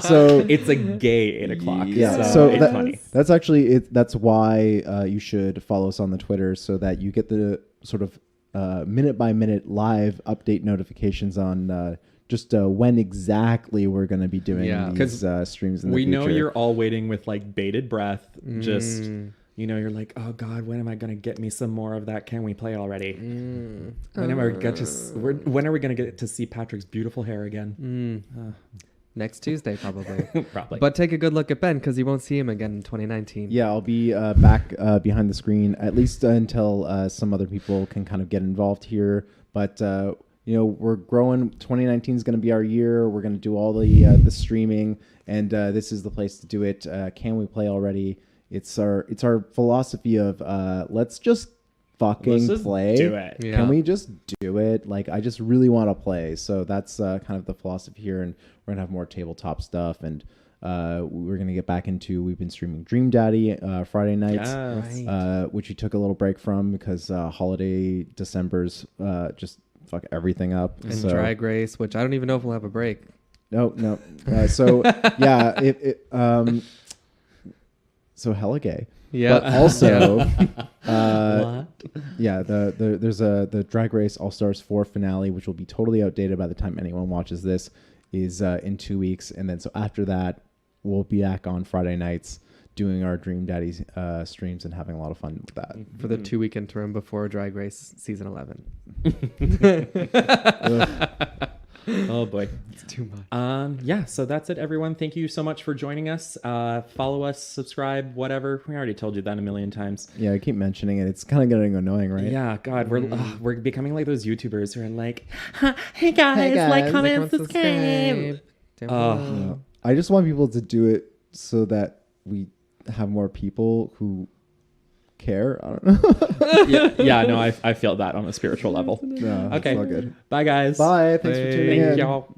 So It's a gay 8 o'clock. yeah, So so 8:20. that's actually it. That's why you should follow us on the Twitter so that you get the sort of minute by minute live update notifications on just when exactly we're going to be doing Yeah. these streams in the We future. know you're all waiting with like bated breath. Just, you know, you're like, oh God, when am I going to get me some more of that? Can we play already? When am I get to, when are we going to get to see Patrick's beautiful hair again? Next Tuesday, probably. Probably. But take a good look at Ben because you won't see him again in 2019. Yeah, I'll be back behind the screen at least until some other people can kind of get involved here. But you know, we're growing. 2019 is going to be our year. We're going to do all the streaming, and this is the place to do it. Can we play already? It's our philosophy of let's just fucking Let's just play. do it. Yeah. Can we just do it? Like, I just really want to play. So that's kind of the philosophy here, and we're gonna have more tabletop stuff, and we're gonna get back into. We've been streaming Dream Daddy Friday nights, Yes. which we took a little break from because holiday December's just fuck everything up. And So Drag Race, which I don't even know if we'll have a break. no. So yeah, so hella gay. Yeah. But also, What? yeah, there's the Drag Race All Stars 4 finale, which will be totally outdated by the time anyone watches this, is in 2 weeks, and then so after that, we'll be back on Friday nights doing our Dream Daddy streams and having a lot of fun with that. For the 2-week interim before Drag Race season 11. Oh boy. It's too much. Yeah, so that's it, everyone. Thank you so much for joining us. Follow us, subscribe, whatever. We already told you that a million times. Yeah, I keep mentioning it. It's kind of getting annoying, right? Yeah, God, we're becoming like those YouTubers who are like, hey guys, like, comment, subscribe. Yeah. I just want people to do it so that we have more people who care. I don't know. yeah, no, I feel that on a spiritual level. No, Okay. it's all good. Bye, guys. Bye. Thanks for tuning in. Thank y'all.